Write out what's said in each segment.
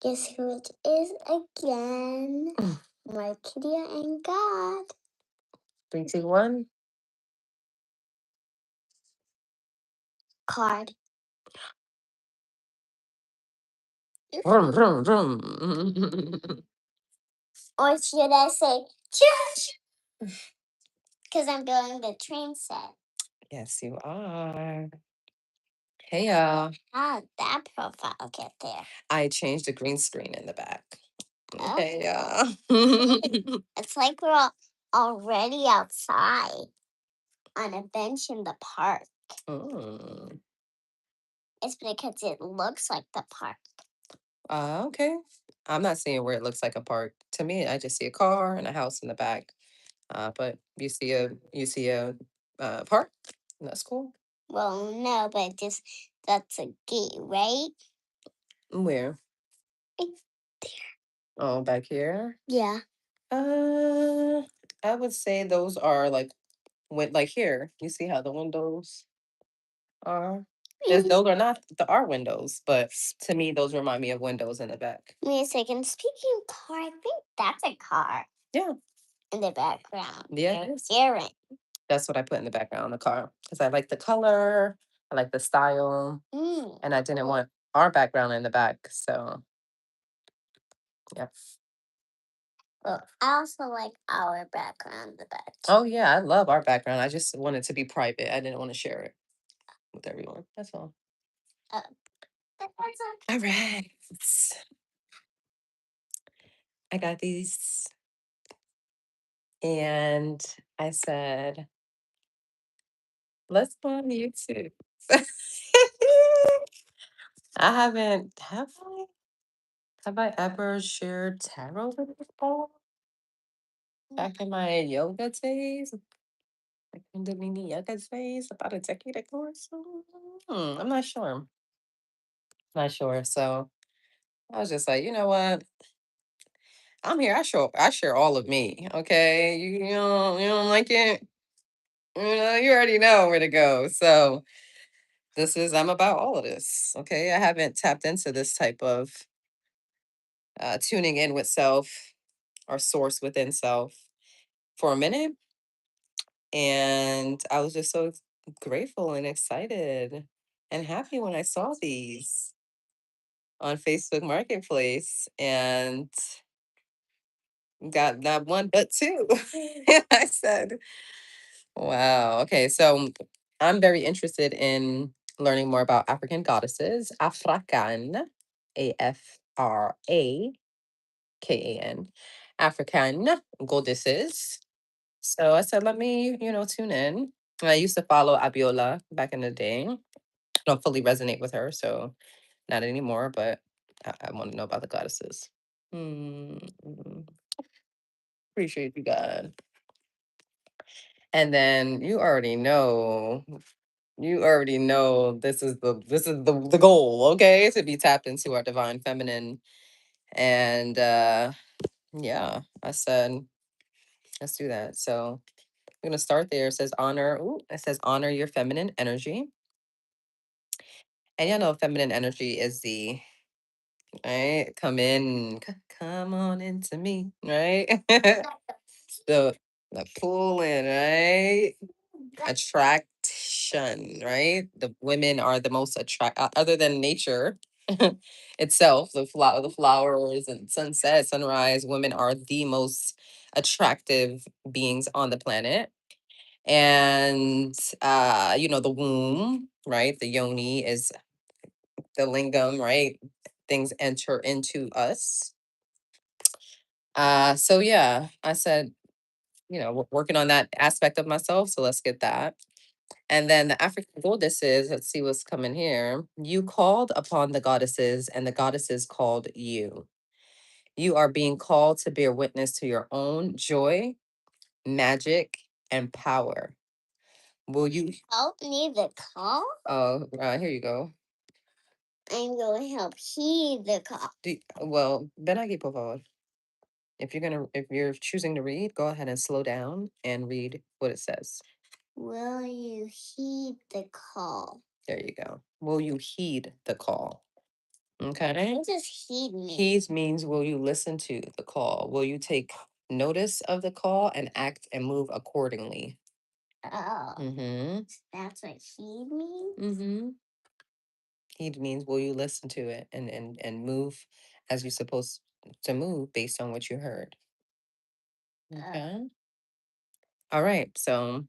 Guess who it is again? Marketia and God. 3, 2, 1. Card. Vroom, vroom, vroom. Or should I say church? Because I'm doing the train set. Yes, you are. Hey, y'all. How did that profile get there? I changed the green screen in the back. Oh. Hey, y'all. It's like we're already outside on a bench in the park. Mm. It's because it looks like the park. Okay. I'm not seeing where it looks like a park. To me, I just see a car and a house in the back. But you see a park. That's cool. Well, no, but just that's a gate, right? Where? Right Oh, back here. Yeah. Uh, I would say those are like here. You see how the windows are? Those are not the our windows, but to me, those remind me of windows in the back. Wait a second. Speaking of car, I think that's a car Yeah, in the background. yeah, it is. Hearing. That's what I put in the background on the car because I like the color, I like the style, and I didn't want our background in the back. So, yeah. Well, I also like our background in the back. Oh yeah, I love our background. I just wanted to be private. I didn't want to share it with everyone. That's all. But that's All right. I got these. And I said, let's go on YouTube. I haven't, have I? Have I ever shared tarot with people back in my yoga days? Like Kundalini yoga days about a decade ago or so? I'm not sure. Not sure. So I was just like, you know what? I'm here. I share all of me. Okay. You don't like it? You already know where to go. So I'm about all of this. Okay. I haven't tapped into this type of tuning in with self or source within self for a minute. And I was just so grateful and excited and happy when I saw these on Facebook Marketplace and got not one but two. I said, wow. Okay. So I'm very interested in learning more about African goddesses, African, Afrakan, African goddesses. So I said, let me, tune in. And I used to follow Abiola back in the day. I don't fully resonate with her, so not anymore, but I want to know about the goddesses. Mm, appreciate you, God. And then you already know this is the goal, okay? To be tapped into our divine feminine. And yeah, I said, let's do that. So I'm gonna start there. It says honor. Ooh, it says honor your feminine energy. And y'all know feminine energy is the right. Come on into me, right? the pull in, right? Attraction, right? The women are the most other than nature itself, the flowers and sunset, sunrise. Women are the most attractive beings on the planet. And the womb, right? The yoni is the lingam, right? Things enter into us. So yeah, I said, working on that aspect of myself. So let's get that. And then the African goddesses, let's see what's coming here. You called upon the goddesses, and the goddesses called you. You are being called to bear witness to your own joy, magic, and power. Will you help me the call? Oh, here you go. I'm going to help heed the call. Well, ven aquí, por favor. If you're choosing to read, go ahead and slow down and read what it says. Will you heed the call? There you go. Will you heed the call? Okay. What does heed mean? Heed means will you listen to the call? Will you take notice of the call and act and move accordingly? Oh, Mm-hmm. that's what heed means? Mm-hmm. Heed means will you listen to it and move as you're supposed to move based on what you heard. Okay. All right. So,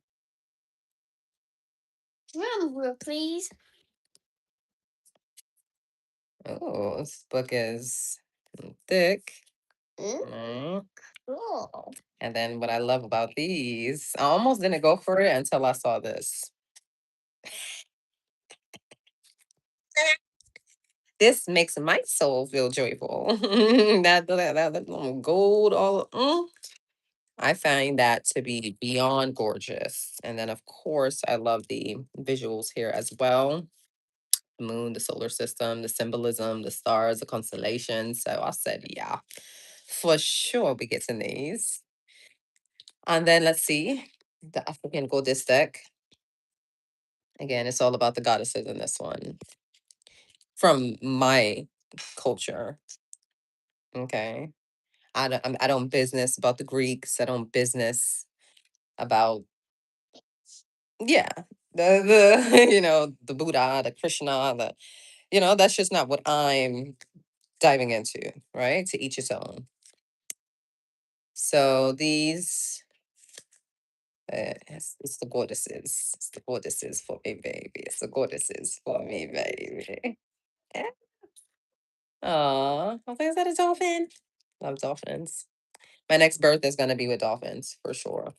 Drum roll, please. oh, this book is thick. Mm, Mm. cool. And then what I love about these, I almost didn't go for it until I saw this. This makes my soul feel joyful. that little gold all. I find that to be beyond gorgeous. And then, of course, I love the visuals here as well. The moon, the solar system, the symbolism, the stars, the constellations. So I said, yeah, for sure we get to these. And then let's see the African goddess deck. Again, it's all about the goddesses in this one from my culture. Okay. I don't business about the Greeks. I don't business about, yeah, the the Buddha, the Krishna, that's just not what I'm diving into, right? To each his own. So these, it's the goddesses. It's the goddesses for me, baby. It's the goddesses for me, baby. Oh, I think is that a dolphin? Love dolphins. My next birth is gonna be with dolphins for sure.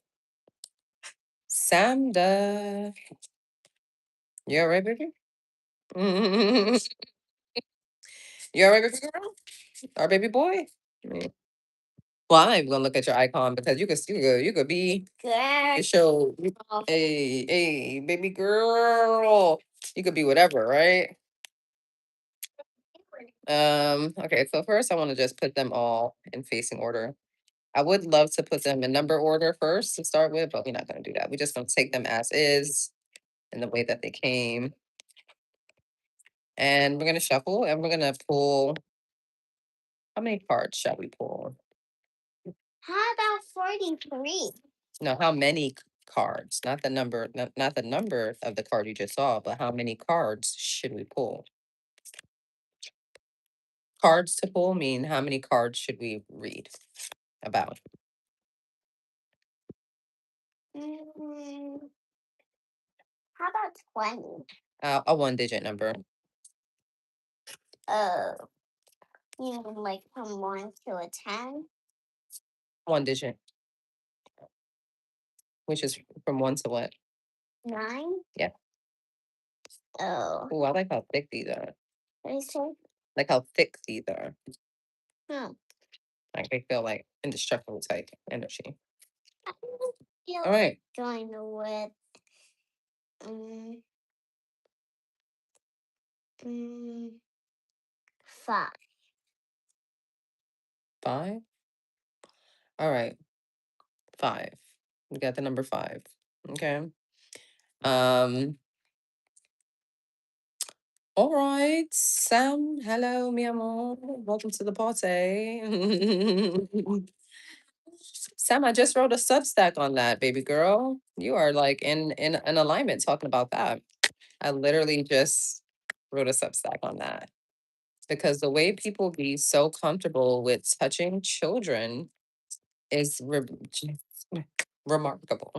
Samda, you alright, baby? You alright, baby girl? Our baby boy? Mm. Well, I'm not even gonna look at your icon because you could be Good. it show. Hey, baby girl. You could be whatever, right? Okay, so first I want to just put them all in facing order. I would love to put them in number order first to start with, but we're not gonna do that. We're just gonna take them as is in the way that they came. And we're gonna shuffle and we're gonna pull. How many cards shall we pull? How about 43? No, how many cards? Not the number, not the number of the card you just saw, but how many cards should we pull? Cards to pull mean how many cards should we read about? Mm, how about 20? A one-digit number. Oh, you mean like from 1 to a 10? One digit, which is from one to what? 9? Yeah. Oh, Oh, I like how thick these are. what is it? Like how thick these are. Hmm. Like they feel like indestructible type energy. I feel All right. going with um, 5. 5. All right. 5. We got the number 5. Okay. Um, all right, Sam. Hello, mi amor. Welcome to the party. Sam, I just wrote a Substack on that, baby girl. You are like in an alignment talking about that. I literally just wrote a Substack on that because the way people be so comfortable with touching children is just remarkable.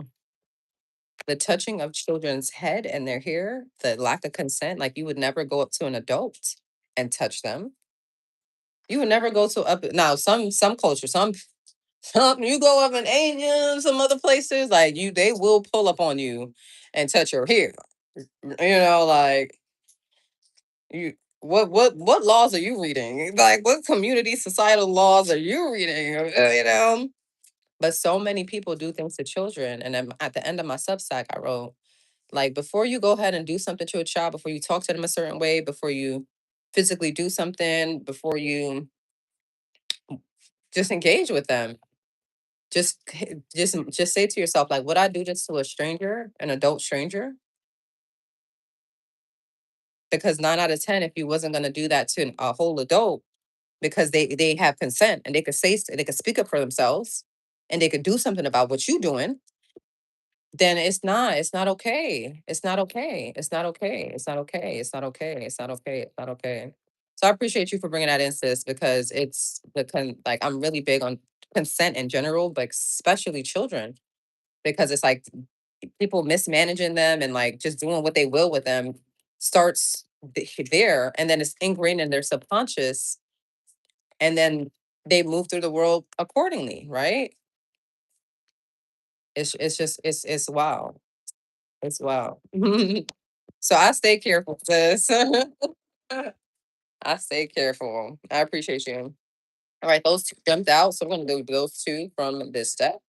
The touching of children's head and their hair, the lack of consent, like you would never go up to an adult and touch them. You would never go to up now some cultures, some you go up in Asia, some other places, like they will pull up on you and touch your hair. Like you what laws are you reading? Like what community societal laws are you reading? But so many people do things to children. And then at the end of my Substack, I wrote, like, before you go ahead and do something to a child, before you talk to them a certain way, before you physically do something, before you just engage with them, just say to yourself, like, would I do this to a stranger, an adult stranger? because 9 out of 10, if you wasn't going to do that to a whole adult, because they have consent and they could they could speak up for themselves and they could do something about what you're doing, then it's not okay. It's not okay. It's not okay. It's not okay. It's not okay. It's not okay. It's not okay. So I appreciate you for bringing that in, sis, because it's like I'm really big on consent in general, but especially children, because it's like people mismanaging them and like just doing what they will with them starts there, and then it's ingrained in their subconscious, and then they move through the world accordingly, right? It's just it's wow. It's wow. So I stay careful, sis. I stay careful. I appreciate you. All right, those two jumped out. So I'm gonna do those two from this step.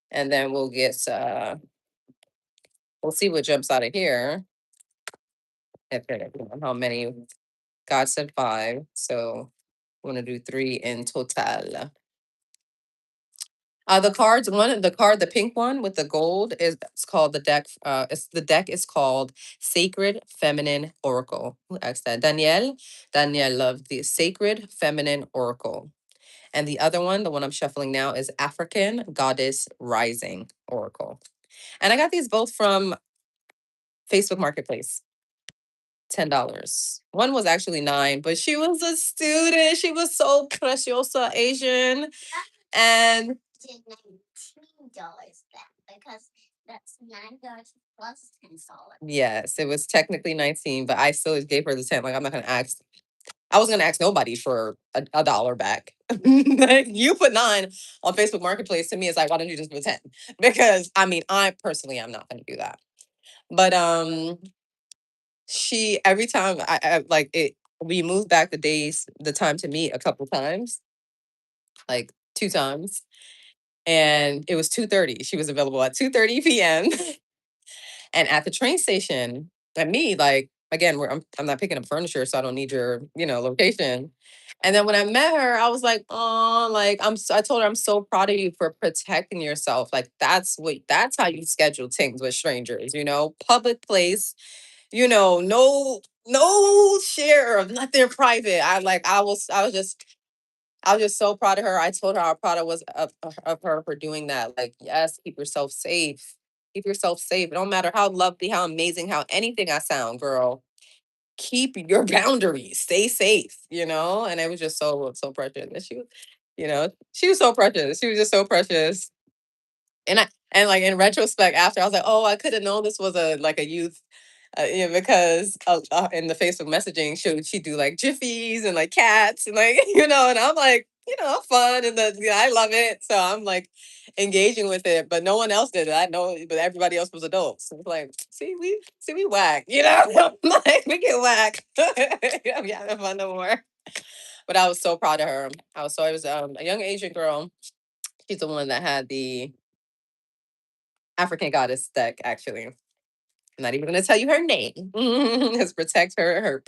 And then we'll see what jumps out of here. How many? God said five. So I'm gonna do three in total. The card, the pink one with the gold is it's called the deck. The deck is called Sacred Feminine Oracle. Who asked that? Danielle. Danielle loved the Sacred Feminine Oracle. And the other one, the one I'm shuffling now, is African Goddess Rising Oracle. And I got these both from Facebook Marketplace. $10. One was actually 9, but she was a student. She was so preciosa Asian. And $19 back because that's $9 plus $10. yes, it was technically 19, but I still gave her the 10. Like, I'm not gonna ask. I was gonna ask nobody for a dollar back. Like, you put 9 on Facebook Marketplace, to me, it's like, why don't you just put 10? Because I mean, I personally am not gonna do that. But she every time I like it, we moved back the time to meet a couple times, like 2 times. And it was 2:30. She was available at 2:30 p.m. And at the train station, and me, like, again, I'm not picking up furniture, so I don't need your, location. And then when I met her, I was like, oh, like I told her I'm so proud of you for protecting yourself. Like that's how you schedule things with strangers, public place, no share of nothing private. I was just so proud of her. I told her how proud I was of her for doing that. Like, yes, keep yourself safe. Keep yourself safe. It don't matter how lovely, how amazing, how anything I sound, girl. Keep your boundaries. Stay safe, And it was just so precious. And she was so precious. She was just so precious. And like in retrospect, after I was like, oh, I could have known this was a youth, because in the Facebook messaging, she do like jiffies and like cats and like and I'm like fun and I love it, so I'm like engaging with it, but no one else did it. I know, but everybody else was adults. So it's like, see we whack, like we get whack. I'm having fun no more. But I was so proud of her. I was a young Asian girl. She's the one that had the African Goddess deck, actually. I'm not even gonna tell you her name. Just protect her.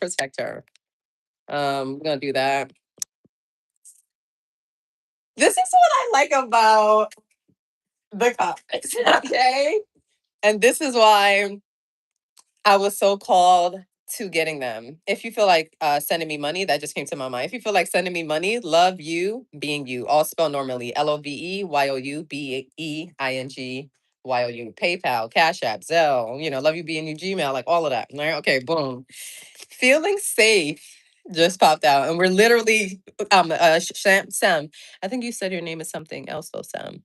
We're gonna do that. This is what I like about the comics. Okay. And this is why I was so called to getting them. If you feel like sending me money, that just came to my mind. If you feel like sending me money, love you, being you, all spelled normally. LOVEYOUBEING PayPal, Cash App, Zelle, love you, being you, Gmail, like all of that. Right? Okay, boom. Feeling safe just popped out. And we're literally Sam. I think you said your name is something else though, Sam.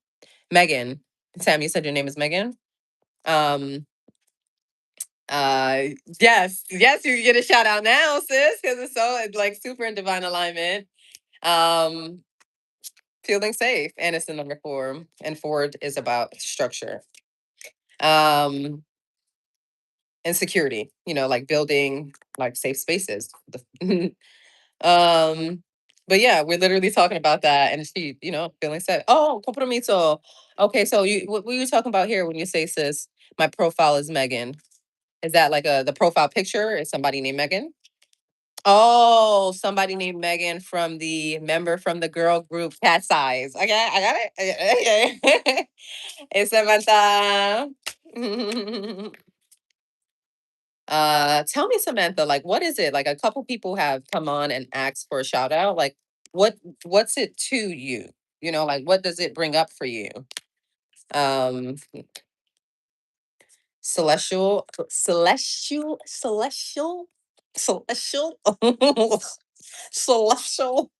Megan. Sam, you said your name is Megan. Um uh, yes, you get a shout out now, sis, because it's like super in divine alignment. Um, Feeling safe, and it's the number 4, and Ford is about structure, um, and security. Like building like safe spaces. um, but yeah, we're literally talking about that, and she, feeling safe. Oh, compromiso. Okay, so what were you talking about here when you say, sis? My profile is Megan. Is that like the profile picture? Is somebody named Megan? Oh, somebody named Megan from the member from the girl group Cat Size. Okay, I got it. Okay. Hey, Samantha. Tell me, Samantha, like, what is it? Like, a couple people have come on and asked for a shout out. Like, what what's it to you? You know, like, what does it bring up for you? Um, celestial, celestial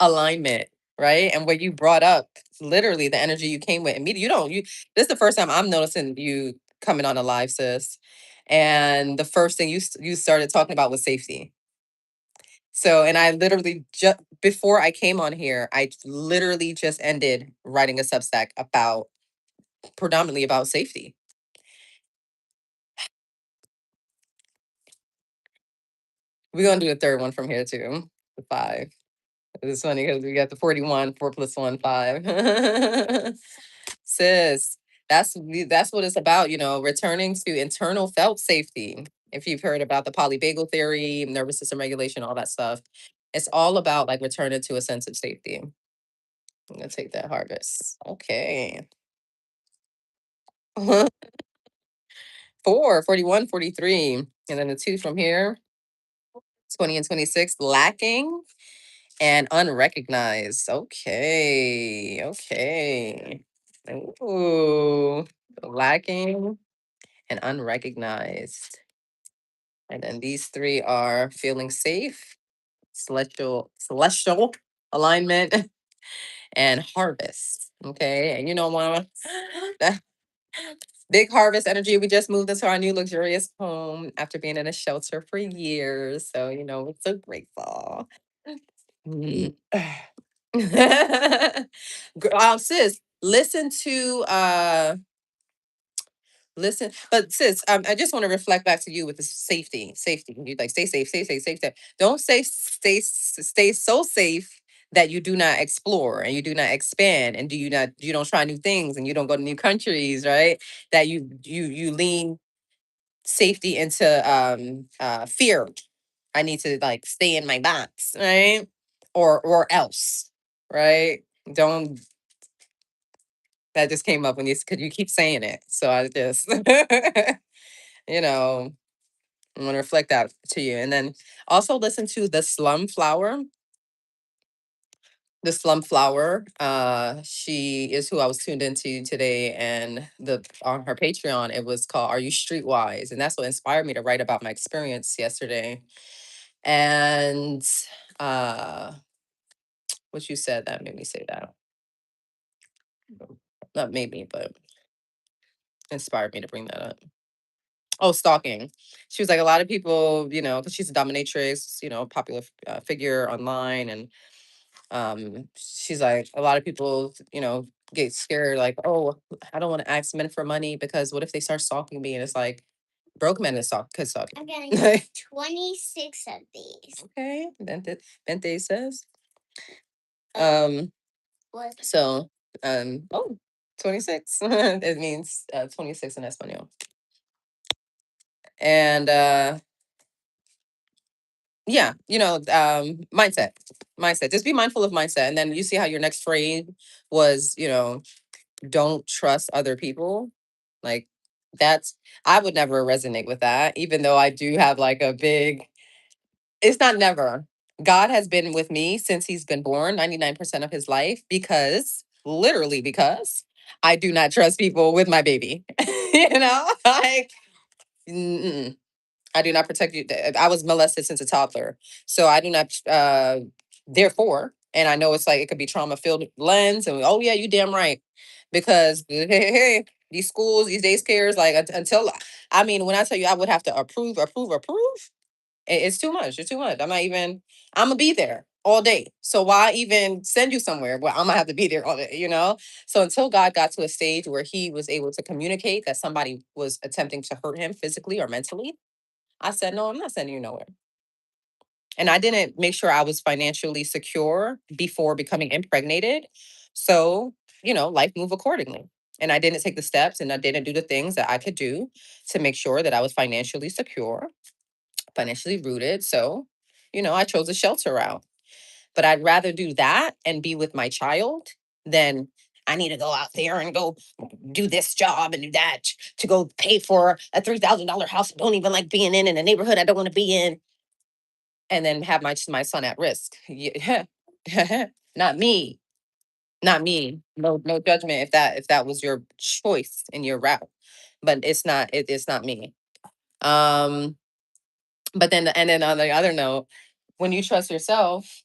alignment, right? And what you brought up, literally the energy you came with immediately. This is the first time I'm noticing you coming on a live, sis. And the first thing you started talking about was safety. So, and I literally just before I came on here, I literally just ended writing a Substack about predominantly about safety. We're gonna do a third one from here too. The five. It's funny because we got the 41, 4 plus 1, 5. Sis, that's what it's about, returning to internal felt safety. If you've heard about the polyvagal theory, nervous system regulation, all that stuff, it's all about like returning to a sense of safety. I'm gonna take that harvest. Okay. 4, 41, 43. And then the two from here, 20 and 26, lacking and unrecognized. Okay. Okay. Ooh. Lacking and unrecognized. And then these three are feeling safe, celestial alignment, and harvest. Okay. And you know what? That big harvest energy. We just moved into our new luxurious home after being in a shelter for years. So, we're so grateful. Mm. Sis, but sis, I just want to reflect back to you with the safety. You like stay safe, stay safe, stay safe. Don't stay so safe that you do not explore and you do not expand and you don't try new things and you don't go to new countries, right? That you lean safety into fear. I need to like stay in my box, right? Or else, right? Don't That just came up when because you keep saying it. So I just you know, I'm gonna reflect that to you. And then also listen to the Slum Flower. The Slum Flower. She is who I was tuned into today, and the on her Patreon, it was called "Are You Streetwise?" And that's what inspired me to write about my experience yesterday. And uh, what you said that made me say that. Not made me, but inspired me to bring that up. Oh, stalking. She was like a lot of people, because she's a dominatrix, popular figure online, and she's like a lot of people, get scared, like, oh, I don't want to ask men for money because what if they start stalking me? And it's like broke men is could stalk. I'm getting 26 of these. Okay, Bente says. What? So, 26. It means 26 in Espanol. And yeah, mindset, just be mindful of mindset. And then you see how your next phrase was, don't trust other people. Like that's I would never resonate with that, even though I do have like a big, it's not never. God has been with me since he's been born 99% of his life, literally because I do not trust people with my baby. Like mm-mm. I do not protect you. I was molested since a toddler. So I do not, therefore, and I know it's like it could be trauma filled lens. And oh, yeah, you damn right. Because hey, these schools, these day scares, like until, I mean, when I tell you I would have to approve, it's too much. It's too much. I'm going to be there all day. So why even send you somewhere where I'm going to have to be there all day? So until God got to a stage where he was able to communicate that somebody was attempting to hurt him physically or mentally, I said, no, I'm not sending you nowhere. And I didn't make sure I was financially secure before becoming impregnated. So, life moved accordingly. And I didn't take the steps and I didn't do the things that I could do to make sure that I was financially secure, financially rooted. So, I chose a shelter route. But I'd rather do that and be with my child than I need to go out there and go do this job and do that to go pay for a $3,000 house I don't even like being in a neighborhood I don't want to be in, and then have my son at risk. Yeah. Not me. Not me. No judgment if that was your choice and your route. But it's not me. Um but then on the other note, when you trust yourself,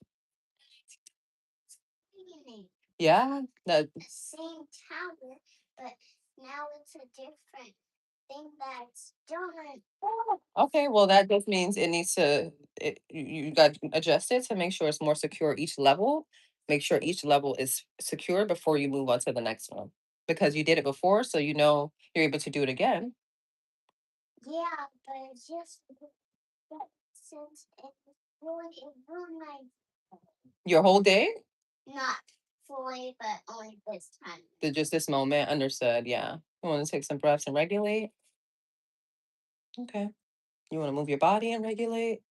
yeah, that Same tower, but now it's a different thing that's done. okay, well that just means it needs to you got to adjust it to make sure it's more secure each level. Make sure each level is secure before you move on to the next one. Because you did it before, so you know you're able to do it again. Yeah, but it's just that since it ruined my Your whole day? not fully, but only this time. Just this moment, understood, yeah. You want to take some breaths and regulate? Okay. You want to move your body and regulate?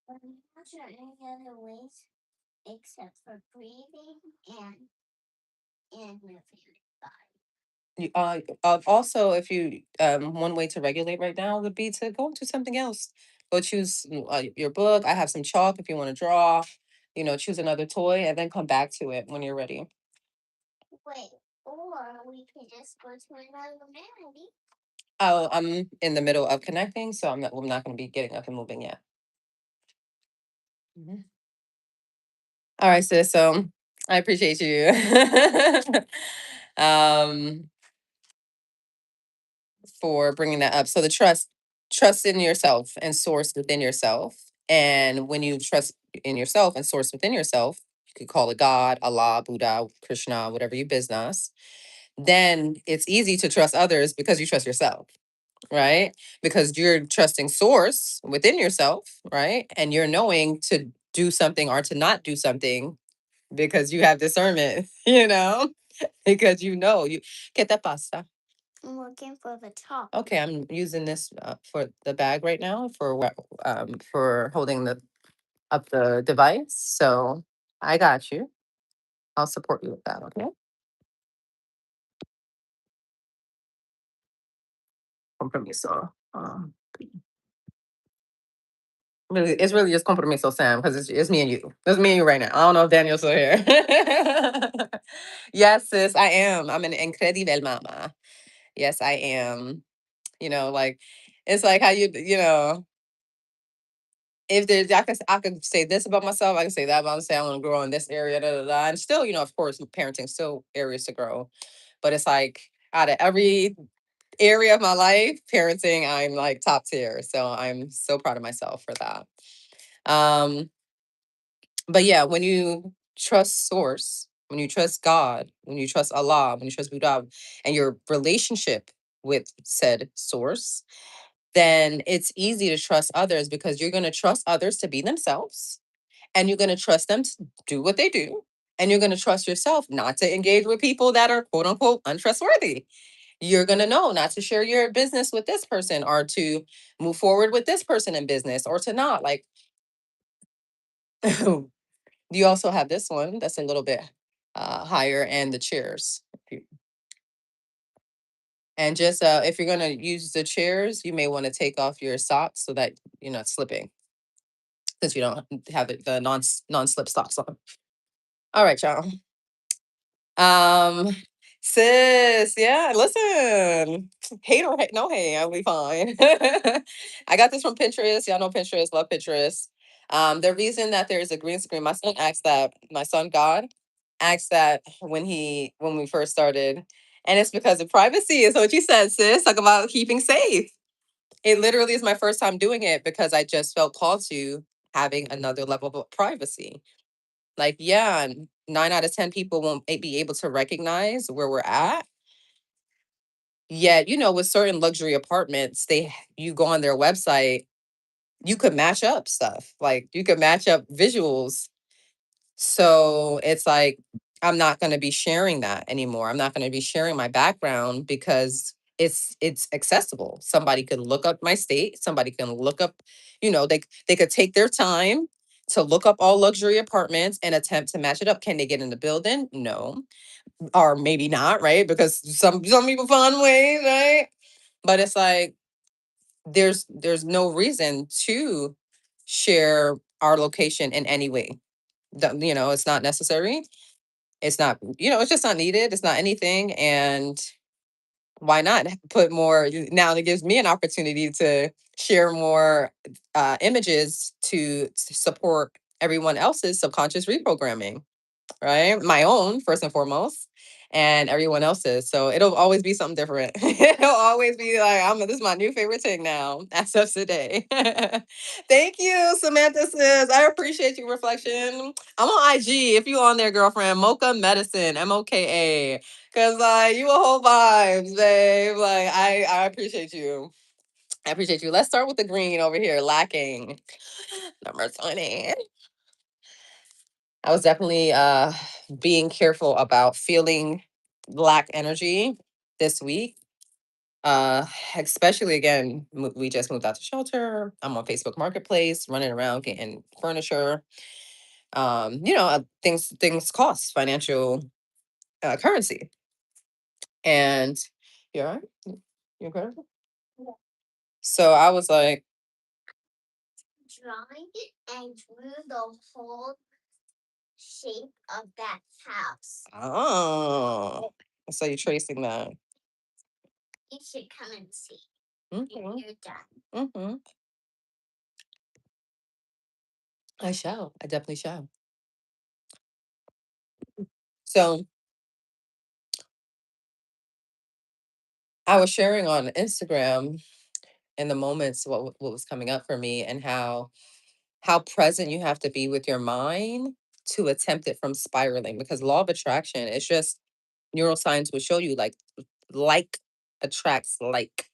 But I'm not sure any other ways except for breathing and moving the body. Also, if you one way to regulate right now would be to go into something else. Go choose your book. I have some chalk if you want to draw. Choose another toy and then come back to it when you're ready. Wait, or we could just go to another humanity. Oh, I'm in the middle of connecting, so I'm not going to be getting up and moving yet. Mhm. All right, sis. So I appreciate you. um, for bringing that up. So the trust in yourself and source within yourself. And when you trust in yourself and source within yourself, you could call it God, Allah, Buddha, Krishna, whatever your business. Then it's easy to trust others because you trust yourself, right? Because you're trusting source within yourself, right? And you're knowing to do something or to not do something because you have discernment, because you get that pasta. I'm looking for the top. Okay, I'm using this for the bag right now for holding the up the device. So I got you. I'll support you with that. Okay. Compromiso. Really, it's really just compromiso, Sam, because it's me and you. It's me and you right now. I don't know if Daniel's still here. Yes, sis, I am. I'm an incredible mama. Yes, I am. Like it's like how if there's I could say this about myself, I can say that about myself. I want to grow in this area, da, da, da. And still, of course, parenting still areas to grow. But it's like out of every area of my life, parenting, I'm like top tier. So I'm so proud of myself for that. Um, but yeah, when you trust source, when you trust God, when you trust Allah, when you trust Buddha, and your relationship with said source, then it's easy to trust others because you're going to trust others to be themselves, and you're going to trust them to do what they do, and you're going to trust yourself not to engage with people that are quote unquote untrustworthy. You're going to know not to share your business with this person or to move forward with this person in business or to not. Like, you also have this one that's a little bit higher, and the chairs. And just if you're going to use the chairs, you may want to take off your socks so that you're not slipping, since you don't have the non-slip socks on. All right, y'all. Um, sis, yeah, listen, hate or hate, no hate, I'll be fine. I got this from Pinterest. Y'all know Pinterest, love Pinterest. The reason that there is a green screen, my son God asked that when we first started, and it's because of privacy. Is what you said, sis. Talk about keeping safe. It literally is my first time doing it because I just felt called to having another level of privacy. Like, yeah, 9 out of 10 people won't be able to recognize where we're at. Yet, with certain luxury apartments, you go on their website, you could match up stuff. Like you could match up visuals. So it's like I'm not going to be sharing that anymore. I'm not going to be sharing my background because it's accessible. Somebody can look up my state. Somebody can look up, they could take their time to look up all luxury apartments and attempt to match it up. Can they get in the building? No. Or maybe not, right? Because some people find ways, right? But it's like there's no reason to share our location in any way. It's not necessary. It's not, it's just not needed. It's not anything. And why not put more? Now it gives me an opportunity to share more images to support everyone else's subconscious reprogramming, right? My own, first and foremost, and everyone else's. So it'll always be something different. It'll always be like, this is my new favorite thing now, as of today. Thank you, Samantha sis. I appreciate you, Reflection. I'm on IG. If you on there, girlfriend, Mocha Medicine, MOKA. Cause you a whole vibes, babe. Like I appreciate you. I appreciate you. Let's start with the green over here. Lacking. Number 20. I was definitely being careful about feeling lack energy this week. Especially again, we just moved out to shelter. I'm on Facebook Marketplace, running around getting furniture. Things cost financial currency. And you all right? You okay? So I was like, Drawing it and drew the whole shape of that house. oh, so you're tracing that. You should come and see Mm-hmm. when you're done. Mm-hmm. I shall. I definitely shall. So I was sharing on Instagram in the moments what was coming up for me and how present you have to be with your mind to attempt it from spiraling, because law of attraction is just neuroscience will show you like attracts like.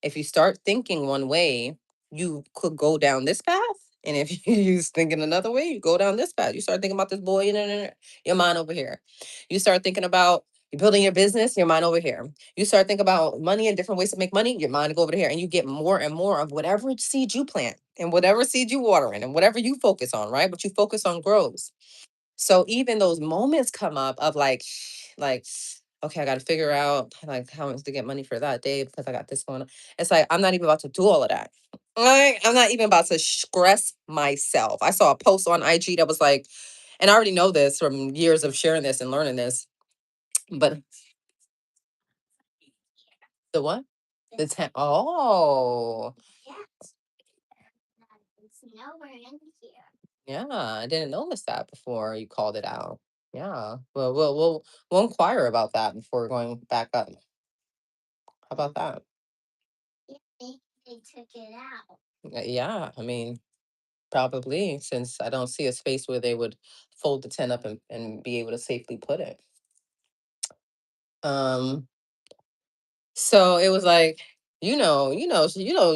If you start thinking one way, you could go down this path. And if you thinking another way, you go down this path. You start thinking about this boy, your mind over here. You start thinking about you building your business, your mind over here. You start thinking about money and different ways to make money, your mind go over here. And you get more and more of whatever seed you plant and whatever seed you watering and whatever you focus on, right? But you focus on grows. So even those moments come up of like, okay, I got to figure out like how much to get money for that day because I got this going on. It's like I'm not even about to do all of that. Right? I'm not even about to stress myself. I saw a post on IG that was like, and I already know this from years of sharing this and learning this, but the what? The 10. Oh, Yes. It's nowhere in here. yeah. I didn't notice that before you called it out. Yeah. Well, we'll inquire about that before going back up. How about that? Yeah, they took it out. Yeah, I mean, probably since I don't see a space where they would fold the tent up and be able to safely put it. Um, so it was like,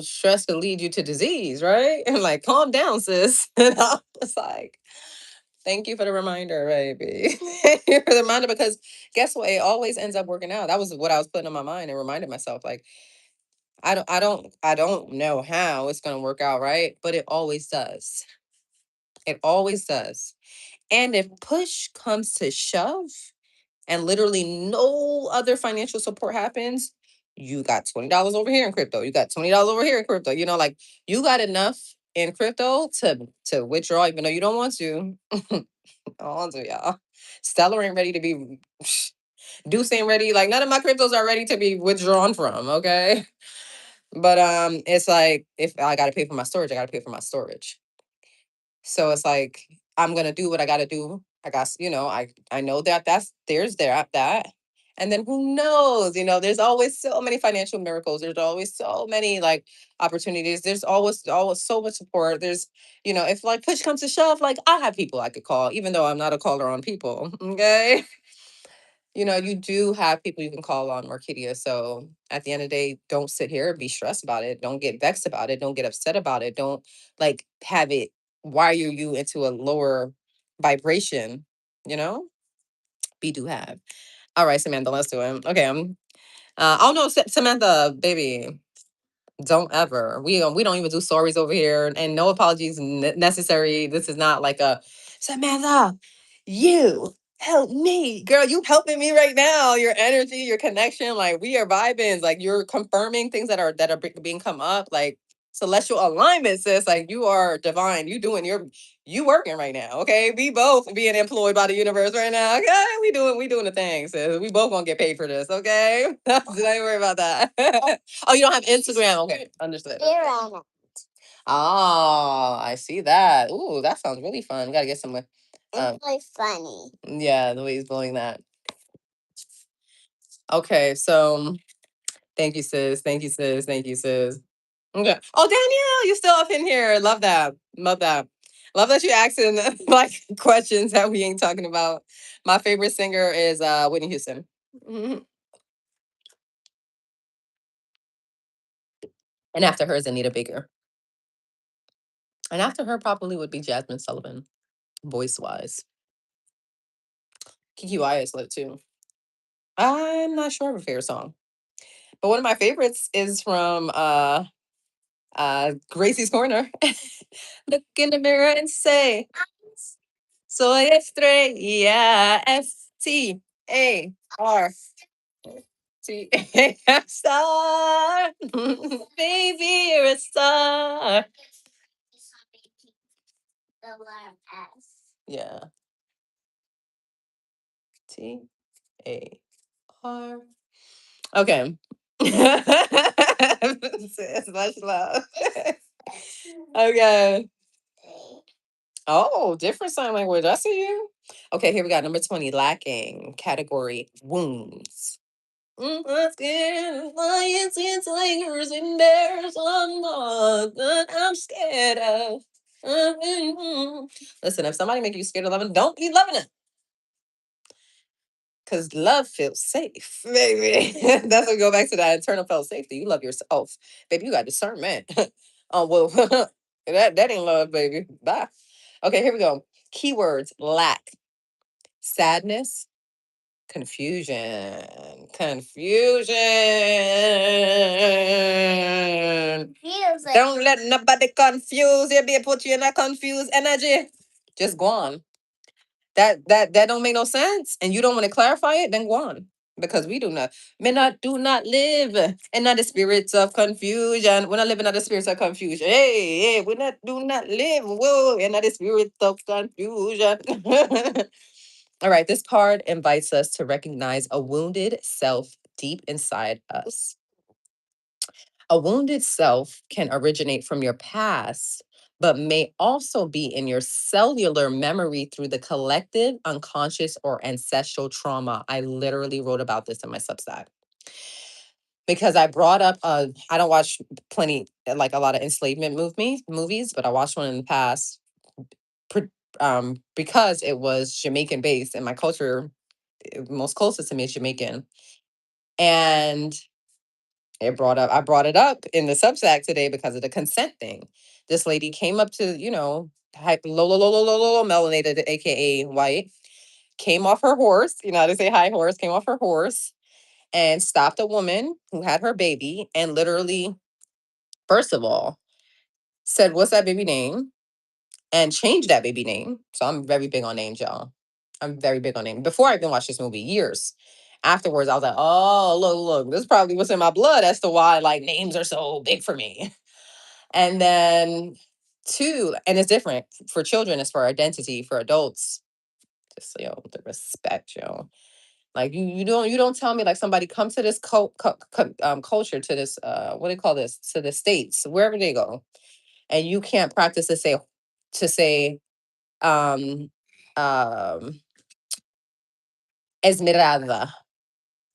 stress could lead you to disease, right? And like, calm down, sis. And I was like, thank you for the reminder, baby. Thank you for the reminder because guess what? It always ends up working out. That was what I was putting in my mind and reminded myself, like, I don't know how it's gonna work out, right? But it always does. It always does. And if push comes to shove and literally no other financial support happens, you got $20 over here in crypto. You got $20 over here in crypto. Like you got enough in crypto to withdraw, even though you don't want to. I don't want to, y'all. Stellar ain't ready to be Deuce ain't ready. Like none of my cryptos are ready to be withdrawn from. Okay. But it's like if I gotta pay for my storage, I gotta pay for my storage. So it's like I'm gonna do what I gotta do. I got, I know that there's that. And then who knows? There's always so many financial miracles. There's always so many like opportunities. There's always so much support. There's, if like push comes to shove, like I have people I could call, even though I'm not a caller on people. Okay. You do have people you can call on, Markedia. So at the end of the day, don't sit here and be stressed about it. Don't get vexed about it. Don't get upset about it. Don't like have it wire you into a lower vibration, you know? Be do have. All right, Samantha, let's do it. Okay. Oh no, Samantha, baby. Don't ever. We don't even do stories over here, and no apologies necessary. This is not like a Samantha. You help me, girl. You helping me right now. Your energy, your connection, like we are vibing. Like you're confirming things that are being come up. Like celestial alignment, sis. Like you are divine. You working right now. Okay, we both being employed by the universe right now. Okay, we doing the thing, sis. We both gonna get paid for this. Okay, don't worry about that. Oh, you don't have Instagram. Okay, understood. They're on it. Oh, I see that. Ooh, that sounds really fun. We gotta get some. It's really funny. Yeah, the way he's blowing that. Okay, so thank you, sis. Thank you, sis. Thank you, sis. Okay. Oh, Danielle, you still up in here. Love that. Love that. Love that you asking like questions that we ain't talking about. My favorite singer is Whitney Houston. Mhm. And after her is Anita Baker. And after her probably would be Jasmine Sullivan, voice wise. Kiki Wyatt's lit too. I'm not sure of a favorite song. But one of my favorites is from Gracie's Corner. Look in the mirror and say, Soy estrella, STAR. Star. Baby, you're a star. The letter S. Yeah. TAR. Okay. It's much love. Okay. Oh, different sign language. I see you. Okay, here we got number 20, lacking category wounds. My skin, lions and tigers and bears. I'm not that I'm scared of. Listen, if somebody make you scared of loving, don't be loving it. Because love feels safe, baby. That's what we go back to that internal felt safety. You love yourself. Baby, you got discernment. Oh, well, that ain't love, baby. Bye. Okay, here we go. Keywords lack, sadness, confusion. Music. Don't let nobody confuse you, be put you in a confused energy. Just go on. That don't make no sense, and you don't want to clarify it, then go on. Because we do not live in the spirits of confusion. We're not living in the spirits of confusion. Hey, do not live whoa in the spirit of confusion. All right, this card invites us to recognize a wounded self deep inside us. A wounded self can originate from your past, but may also be in your cellular memory through the collective, unconscious, or ancestral trauma. I literally wrote about this in my Substack because I brought up, I don't watch plenty, like a lot of enslavement movies, but I watched one in the past because it was Jamaican based and my culture, most closest to me is Jamaican. And I brought it up in the Substack today because of the consent thing. This lady came up to, melanated, aka white, came off her horse, to say hi horse, came off her horse and stopped a woman who had her baby and literally, first of all, said, "What's that baby name?" and changed that baby name. So I'm very big on names, y'all. I'm very big on names. Before I even watched this movie, years afterwards, I was like, "Oh, look, this probably was in my blood as to why like names are so big for me." And then two, and it's different for children, it's for identity, for adults. Just the respect, Like you don't tell me like somebody come to this culture, to this what do you call this, to the states, wherever they go, and you can't practice to say um Esmeralda.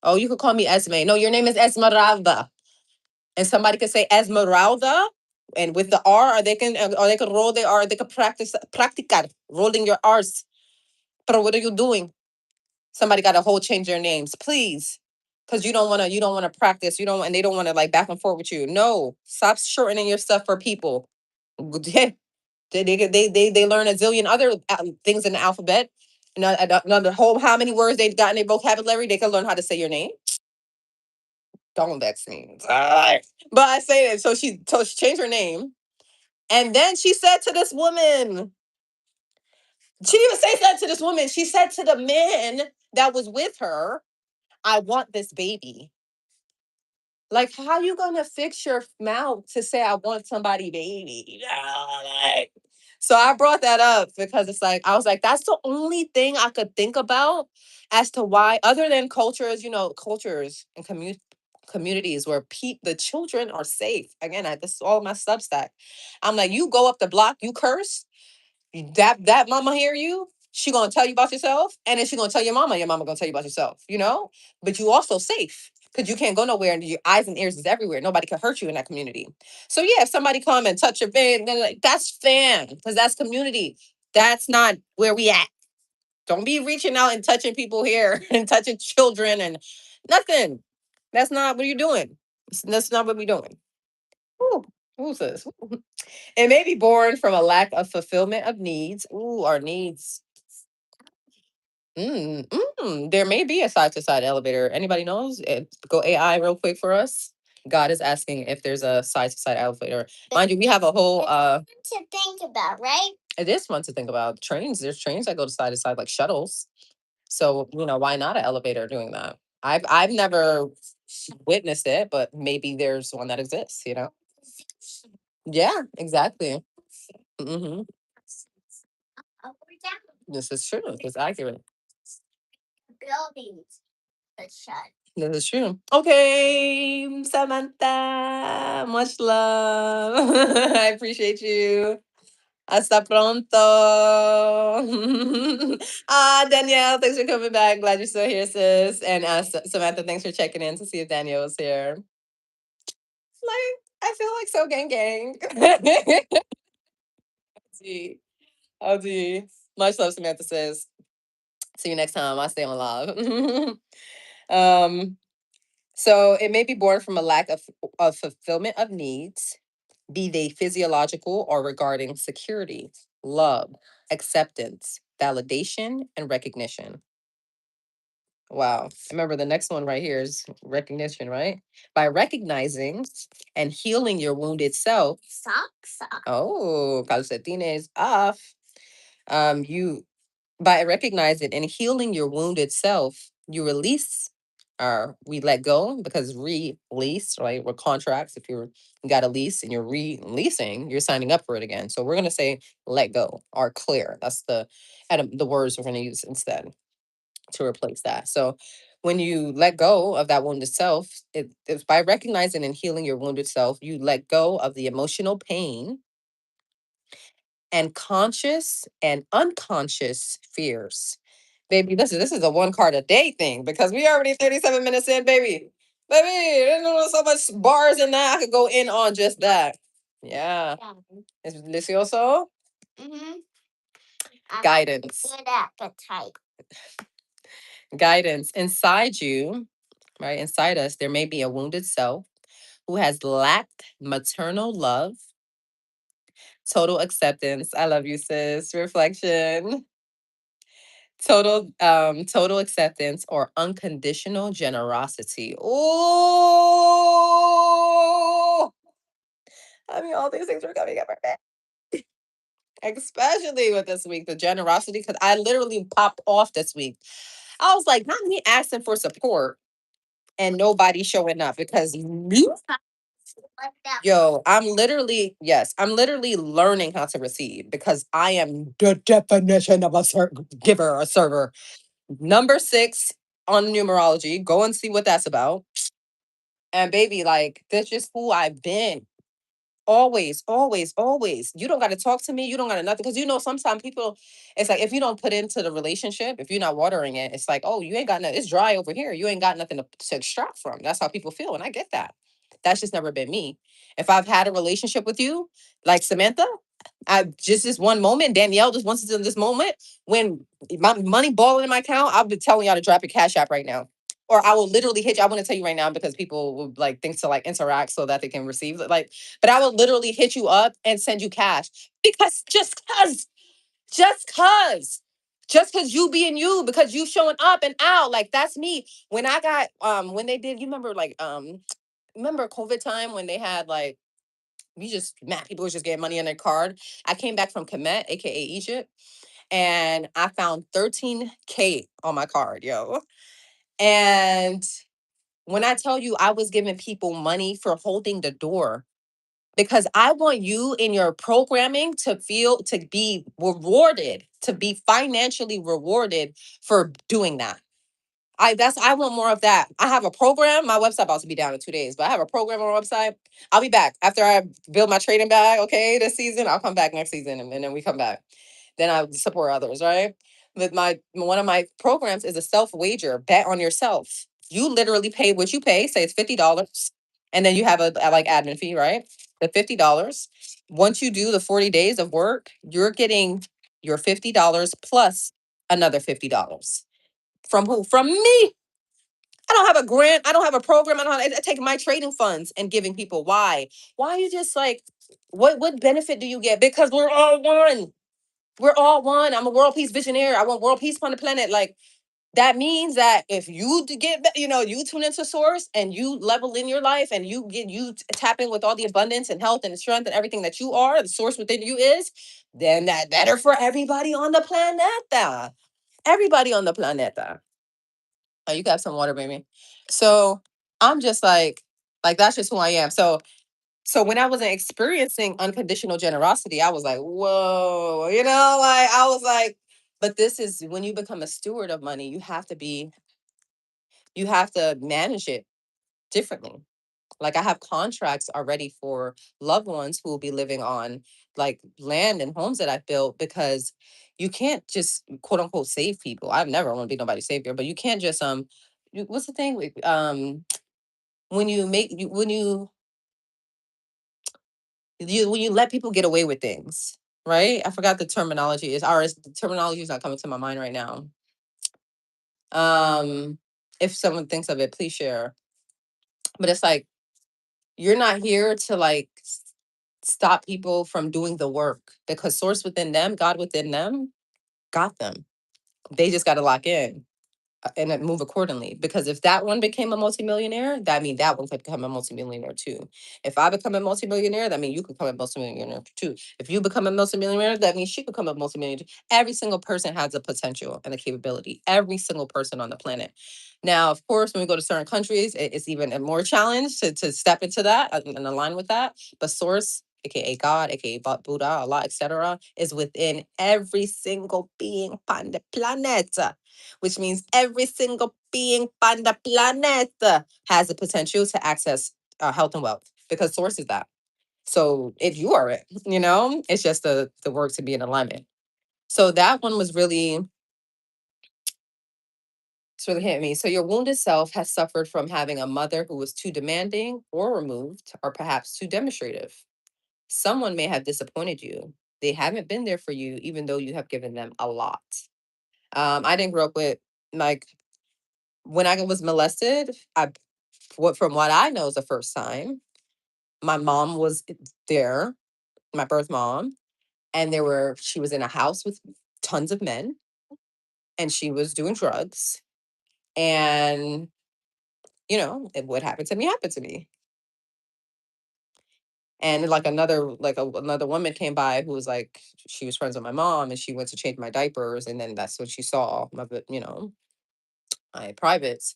Oh, you could call me Esme. No, your name is Esmeralda. And somebody could say Esmeralda, and with the R, or they can roll their R. They could practicar, rolling your R's. But what are you doing? Somebody got to whole change their names, please, because you don't want to practice. You don't, and they don't want to like back and forth with you. No, stop shortening your stuff for people. They learn a zillion other things in the alphabet. Another whole how many words they've got in their vocabulary. They can learn how to say your name. Don't vex me. But I say it. So she changed her name. And then she said to this woman, she even said that to this woman. She said to the man that was with her, I want this baby. Like, how you gonna fix your mouth to say I want somebody baby? Like, so I brought that up because it's like I was like, that's the only thing I could think about as to why, other than cultures, cultures and communities where the children are safe. Again, this is all my Substack. I'm like, you go up the block, you curse, that mama hear you, she gonna tell you about yourself, and then she gonna tell your mama gonna tell you about yourself, but you also safe because you can't go nowhere and your eyes and ears is everywhere. Nobody can hurt you in that community. So yeah, if somebody come and touch your bed, then like, that's fan because that's community. That's not where we at. Don't be reaching out and touching people here and touching children and nothing. That's not what you're doing. That's not what we're doing. Ooh, who's this? It may be born from a lack of fulfillment of needs. Ooh, our needs. There may be a side to side elevator. Anybody knows? Go AI real quick for us. God is asking if there's a side to side elevator. Mind you, we have a whole To think about, right? It is fun to think about. Trains, there's trains that go to side like shuttles. So, why not an elevator doing that? I've never witnessed it, but maybe there's one that exists. Yeah, exactly. Hmm. Up or down. This is true. It's accurate. Buildings that shut. This is true. Okay, Samantha, much love. I appreciate you. Hasta pronto. Danielle, thanks for coming back. Glad you're still here, sis. And Samantha, thanks for checking in to see if Danielle was here. Like, I feel like so gang. Gee. Oh, gee. Much love, Samantha says. See you next time. I stay on live. um, so it may be born from a lack of fulfillment of needs, be they physiological or regarding security, love, acceptance, validation, and recognition. Wow. Remember the next one right here is recognition, right? By recognizing and healing your wounded self. Socks. Oh, calcetines off. You By recognizing and healing your wounded self, you release, or we let go, because release, right? We're contracts. If you got a lease and you're releasing, you're signing up for it again. So we're gonna say let go or clear. That's the words we're gonna use instead to replace that. So when you let go of that wounded self, it's by recognizing and healing your wounded self, you let go of the emotional pain and conscious and unconscious fears. Baby, this is a one card a day thing because we already 37 minutes in, baby. Baby, there's so much bars in that. I could go in on just that. Yeah. It's delicioso. Mm-hmm. Guidance. Good appetite. Guidance. Inside you, right? Inside us, there may be a wounded self who has lacked maternal love, total acceptance. I love you, sis. Reflection. Total acceptance or unconditional generosity. Oh, I mean, all these things are coming up right back. Especially with this week, the generosity, because I literally popped off this week. I was like, not me asking for support and nobody showing up because me. Yo, I'm literally learning how to receive because I am the definition of a giver, a server. Number 6 on numerology. Go and see what that's about. And baby, like, that's just who I've been. Always, always, always. You don't got to talk to me. You don't got to nothing. Because sometimes people, it's like if you don't put into the relationship, if you're not watering it, it's like, oh, you ain't got nothing. It's dry over here. You ain't got nothing to extract from. That's how people feel. And I get that. That's just never been me. If I've had a relationship with you, like Samantha, I just this one moment, Danielle just wants to in this moment when my money balling in my account, I'll be telling y'all to drop your cash app right now. Or I will literally hit you. I want to tell you right now because people will like think to like interact so that they can receive it. Like, but I will literally hit you up and send you cash because just cause. Just because you being you, because you showing up and out. Like that's me. When I got when they did, you remember like remember COVID time when they had like you just mad people was just getting money on their card. I came back from Kemet, aka Egypt, and I found 13K on my card, yo. And when I tell you I was giving people money for holding the door, because I want you in your programming to feel to be rewarded, to be financially rewarded for doing that. I want more of that. I have a program. My website about to be down in 2 days, but I have a program on my website. I'll be back after I build my trading bag. Okay, this season I'll come back next season, and then we come back. Then I support others, right? But my one of my programs is a self wager, bet on yourself. You literally pay what you pay. Say it's $50, and then you have a like admin fee, right? The $50. Once you do the 40 days of work, you're getting your $50 plus another $50. From who? From me. I don't have a grant. I don't have a program. I take my trading funds and giving people. Why? Why are you just like, what benefit do you get? Because we're all one. We're all one. I'm a world peace visionary. I want world peace on the planet. Like that means that if you you tune into source and you level in your life and you tap in with all the abundance and health and strength and everything that you are, the source within you is, then that better for everybody on the planet. Everybody on the planet. Oh, you got some water, baby. So I'm just like that's just who I am. So when I wasn't experiencing unconditional generosity, I was like, whoa, like I was like, but this is when you become a steward of money, you have to manage it differently. Like I have contracts already for loved ones who will be living on like land and homes that I've built because you can't just quote unquote save people. I've never want to be nobody's savior, but you can't just what's the thing with when you make you when you let people get away with things, right? I forgot the terminology is ours. The terminology is not coming to my mind right now. Um, if someone thinks of it, please share. But it's like you're not here to like stop people from doing the work because source within them, God within them, got them. They just got to lock in and then move accordingly. Because if that one became a multimillionaire, that means that one could become a multimillionaire too. If I become a multimillionaire, that means you could become a multimillionaire too. If you become a multimillionaire, that means she could become a multimillionaire. Every single person has a potential and a capability. Every single person on the planet. Now, of course, when we go to certain countries, it's even a more challenge to step into that and align with that. But source, aka God, aka Buddha, Allah, etc., is within every single being on the planet, which means every single being on the planet has the potential to access health and wealth because source is that. So if you are it, it's just the work to be in alignment. So that one was really, it's really hit me. So your wounded self has suffered from having a mother who was too demanding or removed or perhaps too demonstrative. Someone may have disappointed you. They haven't been there for you, even though you have given them a lot. I didn't grow up with like when I was molested. From what I know is the first time. My mom was there, my birth mom, and she was in a house with tons of men, and she was doing drugs, and what happened to me happened to me. And like another woman came by who was like she was friends with my mom, and she went to change my diapers, and then that's when she saw my privates.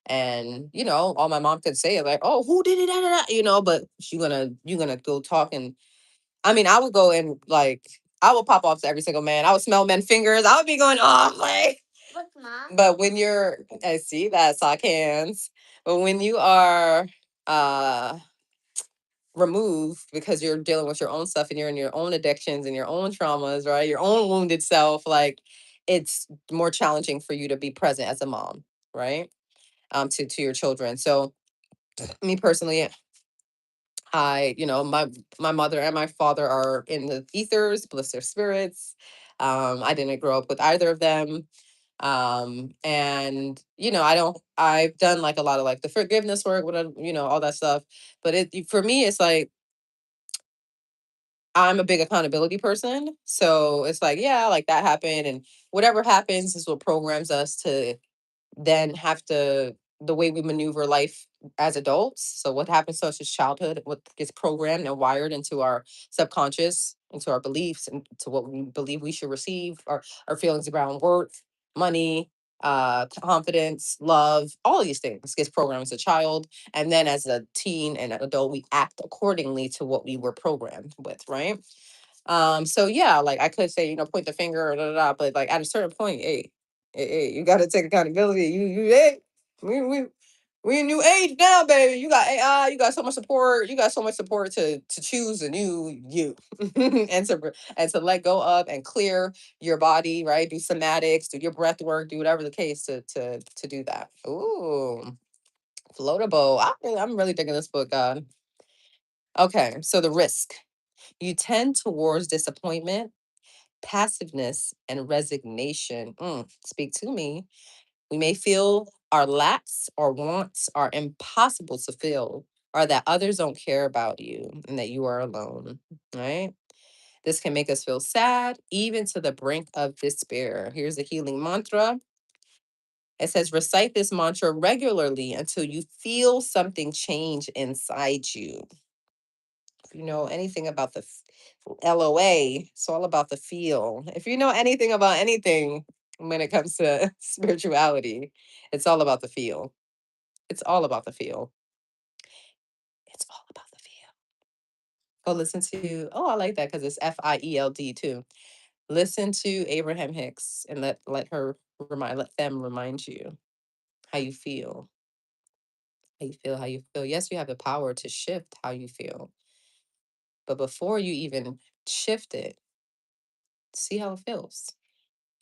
And all my mom could say is like, oh, who did it, da, da, da, but you're gonna go talk. And I mean, I would go and like I would pop off to every single man. I would smell men's fingers. I would be going off like. Look, Mom. But when I see that sock hands. But when you are removed because you're dealing with your own stuff and you're in your own addictions and your own traumas, right? Your own wounded self, like it's more challenging for you to be present as a mom, right? To your children. So me personally, my mother and my father are in the ethers, bless their spirits. I didn't grow up with either of them. And I've done like a lot of like the forgiveness work, all that stuff. But for me, it's like, I'm a big accountability person. So it's like, yeah, like that happened. And whatever happens is what programs us to then have to, the way we maneuver life as adults. So what happens to us is childhood, what gets programmed and wired into our subconscious, into our beliefs, and to what we believe we should receive, our feelings around worth, money, confidence, love, all of these things gets programmed as a child. And then as a teen and an adult, we act accordingly to what we were programmed with, right? So yeah, like I could say, point the finger, but like at a certain point, hey, you got to take accountability. Hey, we we in new age now, baby. You got AI, you got so much support, to choose a new you, and to let go of and clear your body, right? Do somatics, do your breath work, do whatever the case to do that. Ooh, floatable. I'm really digging this book, God. Okay, so the risk. You tend towards disappointment, passiveness, and resignation. Speak to me. We may feel our lacks or wants are impossible to fill, or that others don't care about you and that you are alone, right? This can make us feel sad, even to the brink of despair. Here's a healing mantra. It says, recite this mantra regularly until you feel something change inside you. If you know anything about the LOA, it's all about the feel. If you know anything about anything when it comes to spirituality, it's all about the feel. It's all about the feel. It's all about the feel. Go listen to, oh, I like that because it's FIELD too. Listen to Abraham Hicks and let them remind you how you feel. How you feel, how you feel. Yes, you have the power to shift how you feel. But before you even shift it, see how it feels.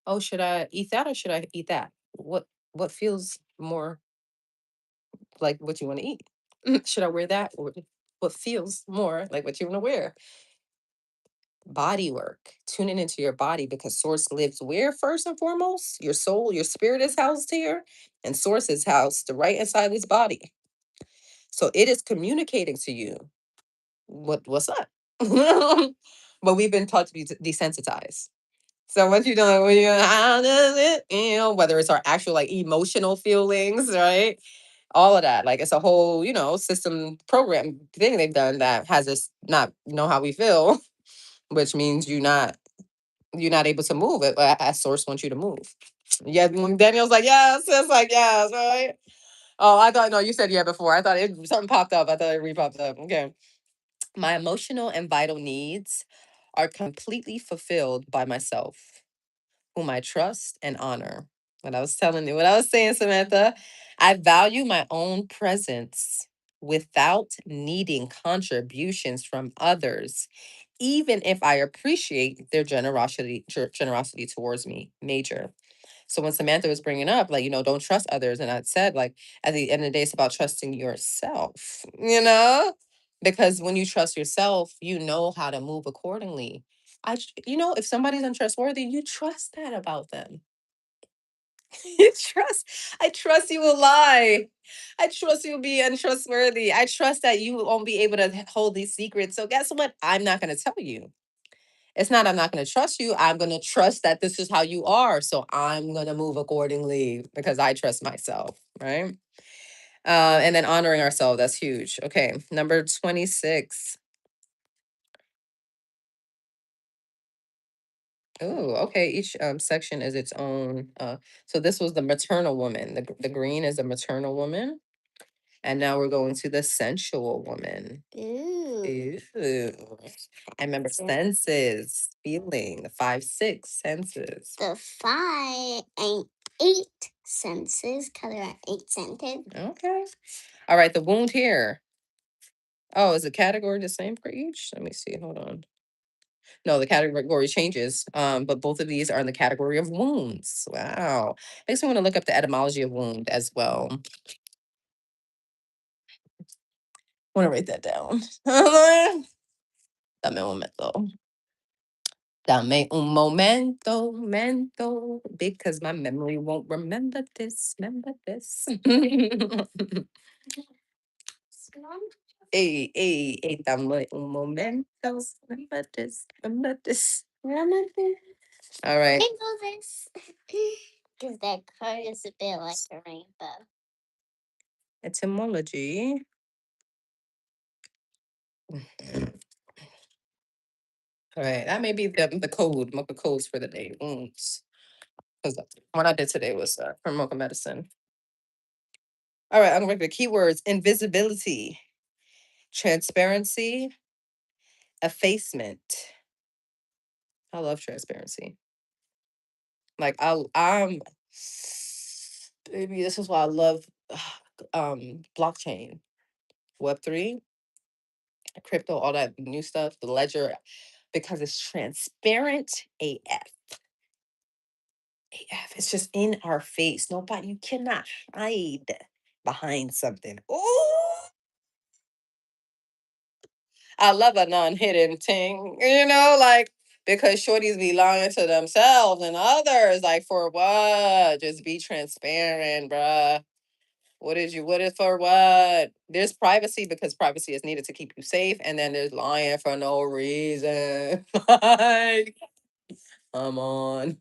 Oh, should I eat that or should I eat that? What feels more like what you want to eat? Should I wear that? Or what feels more like what you want to wear? Body work, tuning into your body because source lives where first and foremost? Your soul, your spirit is housed here, and source is housed right inside this body. So it is communicating to you what's up. But we've been taught to be desensitized. So what you doing when you how does it, whether it's our actual like emotional feelings, right? All of that. Like it's a whole, system program thing they've done that has us not know how we feel, which means you're not able to move it, but as source wants you to move. Yeah, when Daniel's like, yes, it's like yes, right? Oh, I thought no, you said yeah before. I thought something popped up. I thought it re-popped up. Okay. My emotional and vital needs are completely fulfilled by myself, whom I trust and honor. What I was saying, Samantha, I value my own presence without needing contributions from others, even if I appreciate their generosity towards me. Major. So when Samantha was bringing up, like, don't trust others, and I said, like, at the end of the day, it's about trusting yourself, because when you trust yourself, you know how to move accordingly. If somebody's untrustworthy, you trust that about them. I trust you will lie. I trust you'll be untrustworthy. I trust that you won't be able to hold these secrets. So guess what? I'm not going to tell you. It's not I'm not going to trust you. I'm going to trust that this is how you are. So I'm going to move accordingly because I trust myself, right? And then honoring ourselves, that's huge. Okay, number 26. Oh, okay. Each section is its own. So this was the maternal woman. The green is the maternal woman. And now we're going to the sensual woman. Ooh. Ooh. I remember senses, feeling, the 5, 6 senses. The 8 senses, color are 8 senses. Okay. All right, the wound here. Oh, is the category the same for each? Let me see. Hold on. No, the category changes. But both of these are in the category of wounds. Wow. Makes me want to look up the etymology of wound as well. Want to write that down. Dame un momento. Dame un momento, because my memory won't remember this. Remember this. Dame un momento. Remember this. All right. Rainbow this. Because that card is a bit like a rainbow. Etymology. All right, that may be the code, mocha codes for the day. Because what I did today was from mocha medicine. All right, I'm going to read the keywords: invisibility, transparency, effacement. I love transparency. Like I'm baby, this is why I love blockchain, Web3, crypto, all that new stuff, the ledger, because it's transparent AF. AF. It's just in our face. Nobody, you cannot hide behind something. Oh, I love a non-hidden thing, like because shorties be lying to themselves and others. Like for what? Just be transparent, bruh. What is for what? There's privacy because privacy is needed to keep you safe, and then there's lying for no reason. Like, come on.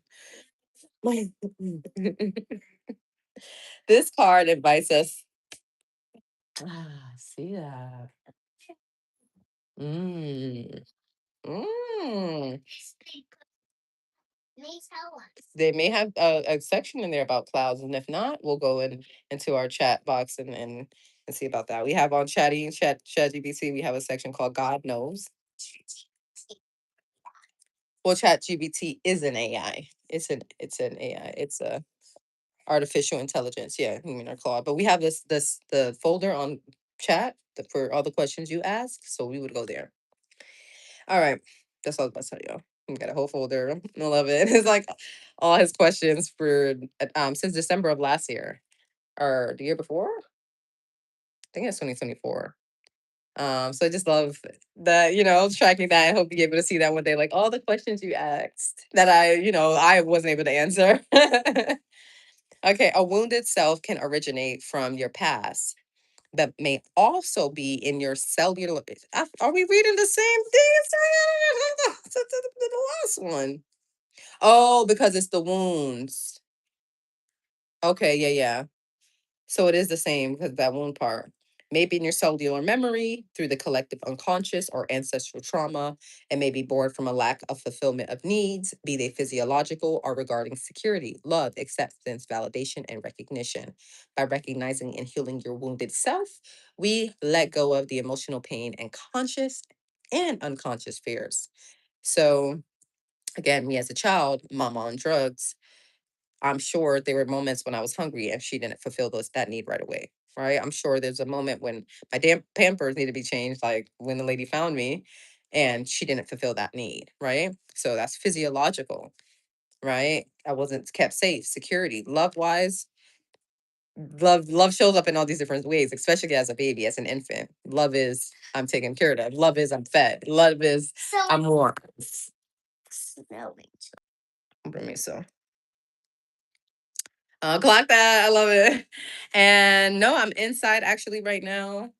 This card invites us. See that. Mm. Mm. May tell us. They may have a section in there about clouds, and if not, we'll go into our chat box and see about that. We have on ChatGPT, we have a section called God Knows. Well, ChatGPT is an AI. It's an AI. It's a artificial intelligence. Yeah, human or Claude. But we have the folder on chat for all the questions you ask. So we would go there. All right. That's all I was about to tell y'all. We got a whole folder. I love it. It's like all his questions for since December of last year or the year before. I think it's 2024. So I just love that, tracking that. I hope you're able to see that one day, like all the questions you asked that I wasn't able to answer. Okay, a wounded self can originate from your past, but may also be in your cellular. Are we reading the same thing? It's the last one. Oh, because it's the wounds. Okay, yeah. So it is the same because that wound part. Maybe in your cellular memory, through the collective unconscious or ancestral trauma, it may be born from a lack of fulfillment of needs, be they physiological or regarding security, love, acceptance, validation, and recognition. By recognizing and healing your wounded self, we let go of the emotional pain and conscious and unconscious fears. So, again, me as a child, mama on drugs, I'm sure there were moments when I was hungry and she didn't fulfill that need right away. Right. I'm sure there's a moment when my damn pampers need to be changed, like when the lady found me and she didn't fulfill that need. Right. So that's physiological. Right. I wasn't kept safe, security, love wise. Love shows up in all these different ways, especially as a baby, as an infant. Love is I'm taken care of. Love is I'm fed. Love is I'm warm. Smelling. Bring me so. Clock that. I love it. And no, I'm inside actually right now.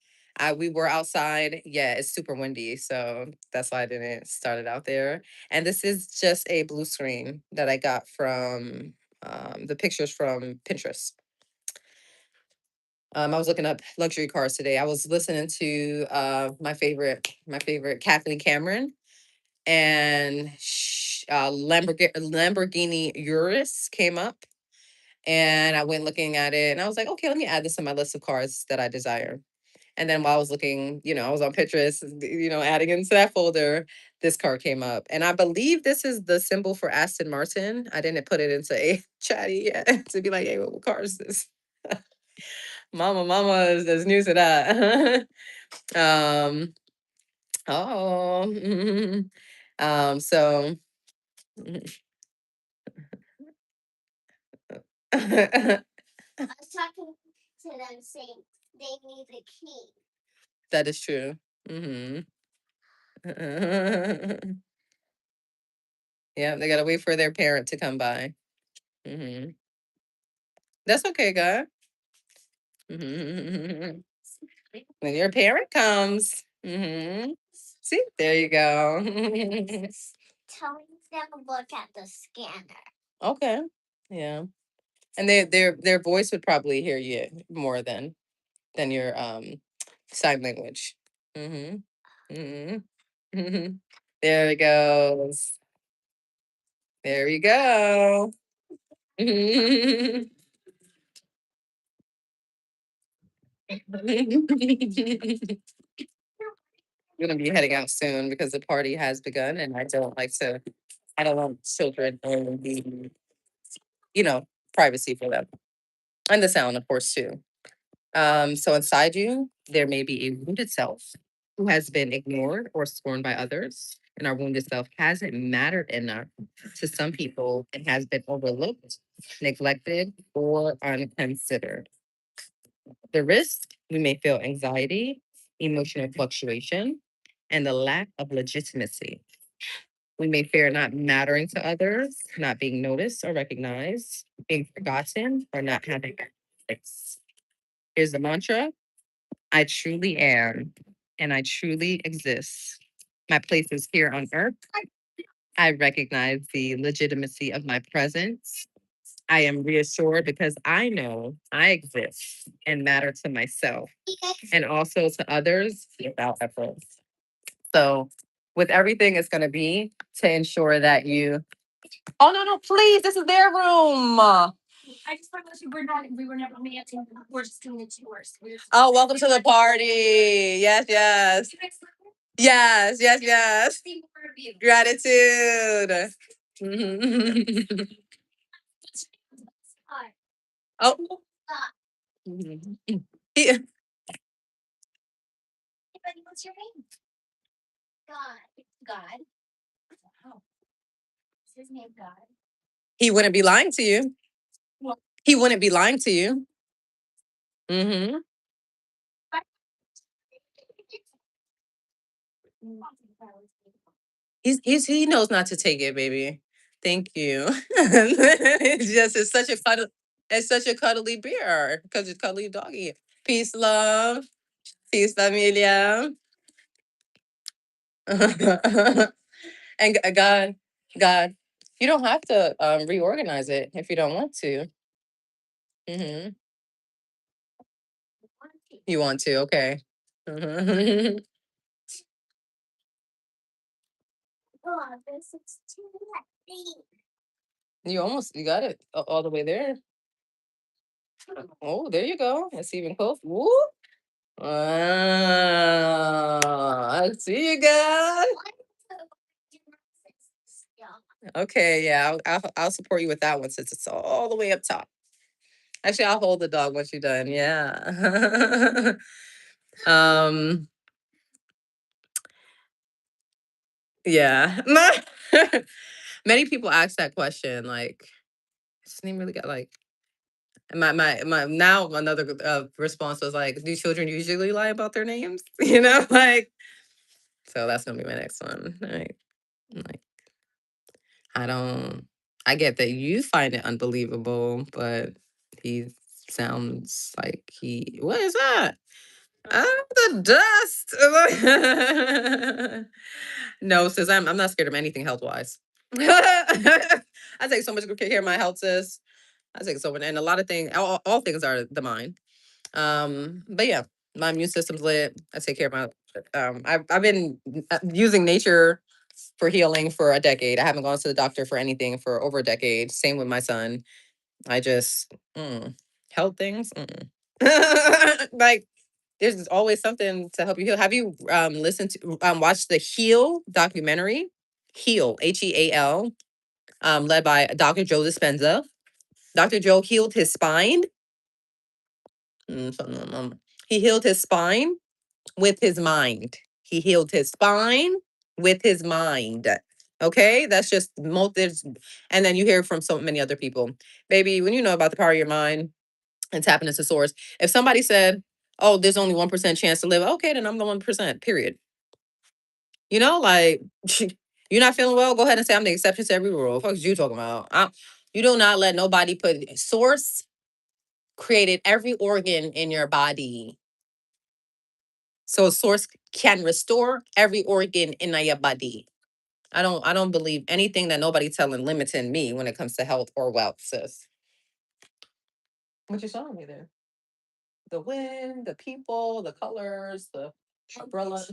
We were outside. Yeah, it's super windy, so that's why I didn't start it out there. And this is just a blue screen that I got from the pictures from Pinterest. I was looking up luxury cars today. I was listening to my favorite Kathleen Cameron and Lamborghini Urus came up, and I went looking at it and I was like, okay, let me add this to my list of cars that I desire. And then while I was looking, I was on Pinterest, adding into that folder, this car came up. And I believe this is the symbol for Aston Martin. I didn't put it into a chatty yet to be like, hey, what car is this? Mama is new to that. um, oh, so. I was talking to them saying they need a key. That is true. Yeah, they gotta wait for their parent to come by. That's okay, guy. When your parent comes. See, there you go. Telling them to look at the scanner. Okay. Yeah. And their voice would probably hear you more than your sign language. Mm-hmm. Mm-hmm. Mm-hmm. There it goes. There we go. We're gonna be heading out soon because the party has begun, and I don't want children in the, privacy for them, and the sound, of course, too. So inside you, there may be a wounded self who has been ignored or scorned by others. And our wounded self hasn't mattered enough to some people and has been overlooked, neglected, or unconsidered. The risk, we may feel anxiety, emotional fluctuation, and the lack of legitimacy. We may fear not mattering to others, not being noticed or recognized, being forgotten, or not having a place. Here's the mantra: I truly am, and I truly exist. My place is here on earth. I recognize the legitimacy of my presence. I am reassured because I know I exist and matter to myself and also to others without effort. So, with everything, it's going to be to ensure that you. Oh, no, no, please. This is their room. I just thought we were never manting. We're just doing it yours. Oh, welcome to the party. Yes, yes. Yes, yes, yes. Gratitude. Mhm. Oh. Mhm. He, What's your name? God. God. Oh, is his name God? he wouldn't be lying to you. He wouldn't be lying to you. Hmm. He knows not to take it, baby. Thank you. It's such a cuddly bear because it's cuddly doggy. Peace, love. Peace, familia. And God, you don't have to reorganize it if you don't want to. Hmm. You want to, okay. Mhm. Oh, this is too late. You got it all the way there. Oh, there you go. It's even close. Woo. I see you guys. Okay, yeah, I'll support you with that one since it's all the way up top. Actually, I'll hold the dog once you're done. Yeah. um. Yeah. Many people ask that question, like, his name really got like my now another response was like, do children usually lie about their names? Like, so that's gonna be my next one. Like, I don't. I get that you find it unbelievable, but he sounds like he. What is that? The dust. No, sis, I'm not scared of anything health wise. I take so much good care of my health, sis. I take so much, and a lot of things. All things are the mind. But yeah, my immune system's lit. I take care of my. I've been using nature for healing for a decade. I haven't gone to the doctor for anything for over a decade. Same with my son. I just health things. Like, there's always something to help you heal. Have you listened to watched the Heal documentary? Heal, HEAL, led by Dr. Joe Dispenza. Dr. Joe healed his spine. He healed his spine with his mind. He healed his spine with his mind. Okay, that's just and then you hear from so many other people. Baby, when you know about the power of your mind and tapping into source, if somebody said, "Oh, there's only 1% chance to live," okay, then I'm the 1%. Period. Like, you're not feeling well. Go ahead and say I'm the exception to every rule. What the fuck is you talking about? You do not let nobody put source created every organ in your body. So source can restore every organ in your body. I don't believe anything that nobody telling limiting me when it comes to health or wealth, sis. What you showing me there? The wind, the people, the colors, the umbrella,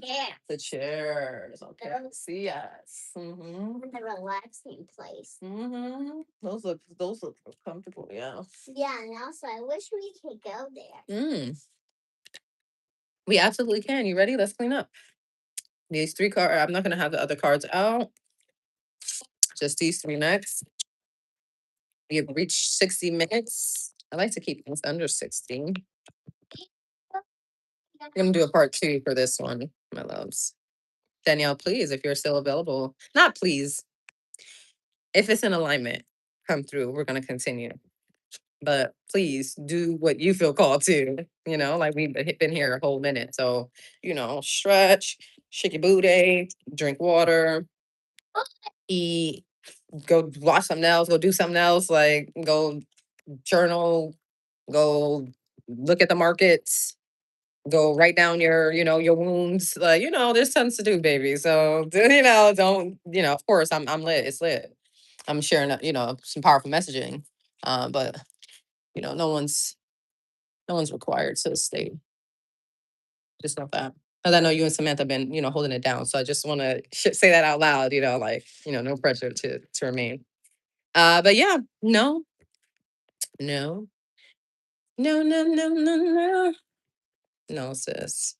the chairs. Okay. See, yes. Mm-hmm. The relaxing place. Mm-hmm. Those look comfortable, yeah. Yeah, and also I wish we could go there. We absolutely can. You ready? Let's clean up. These 3 cards. I'm not gonna have the other cards out. Just these 3 next. We have reached 60 minutes. I like to keep things under 60. I'm gonna do a part 2 for this one, my loves. Danielle, please, if you're still available. Not please. If it's in alignment, come through. We're gonna continue. But please do what you feel called to. Like we've been here a whole minute. So, stretch, shake your booty, drink water, eat, go wash something else, go do something else, like go journal, go look at the markets, go write down your wounds. Like, there's tons to do, baby. So, don't, of course I'm lit. It's lit. I'm sharing, some powerful messaging. But no one's required to stay. Just not that. Because I know you and Samantha have been, holding it down. So I just want to say that out loud, like, no pressure to remain. But yeah, no, no, no, no, no, no, no. No, sis.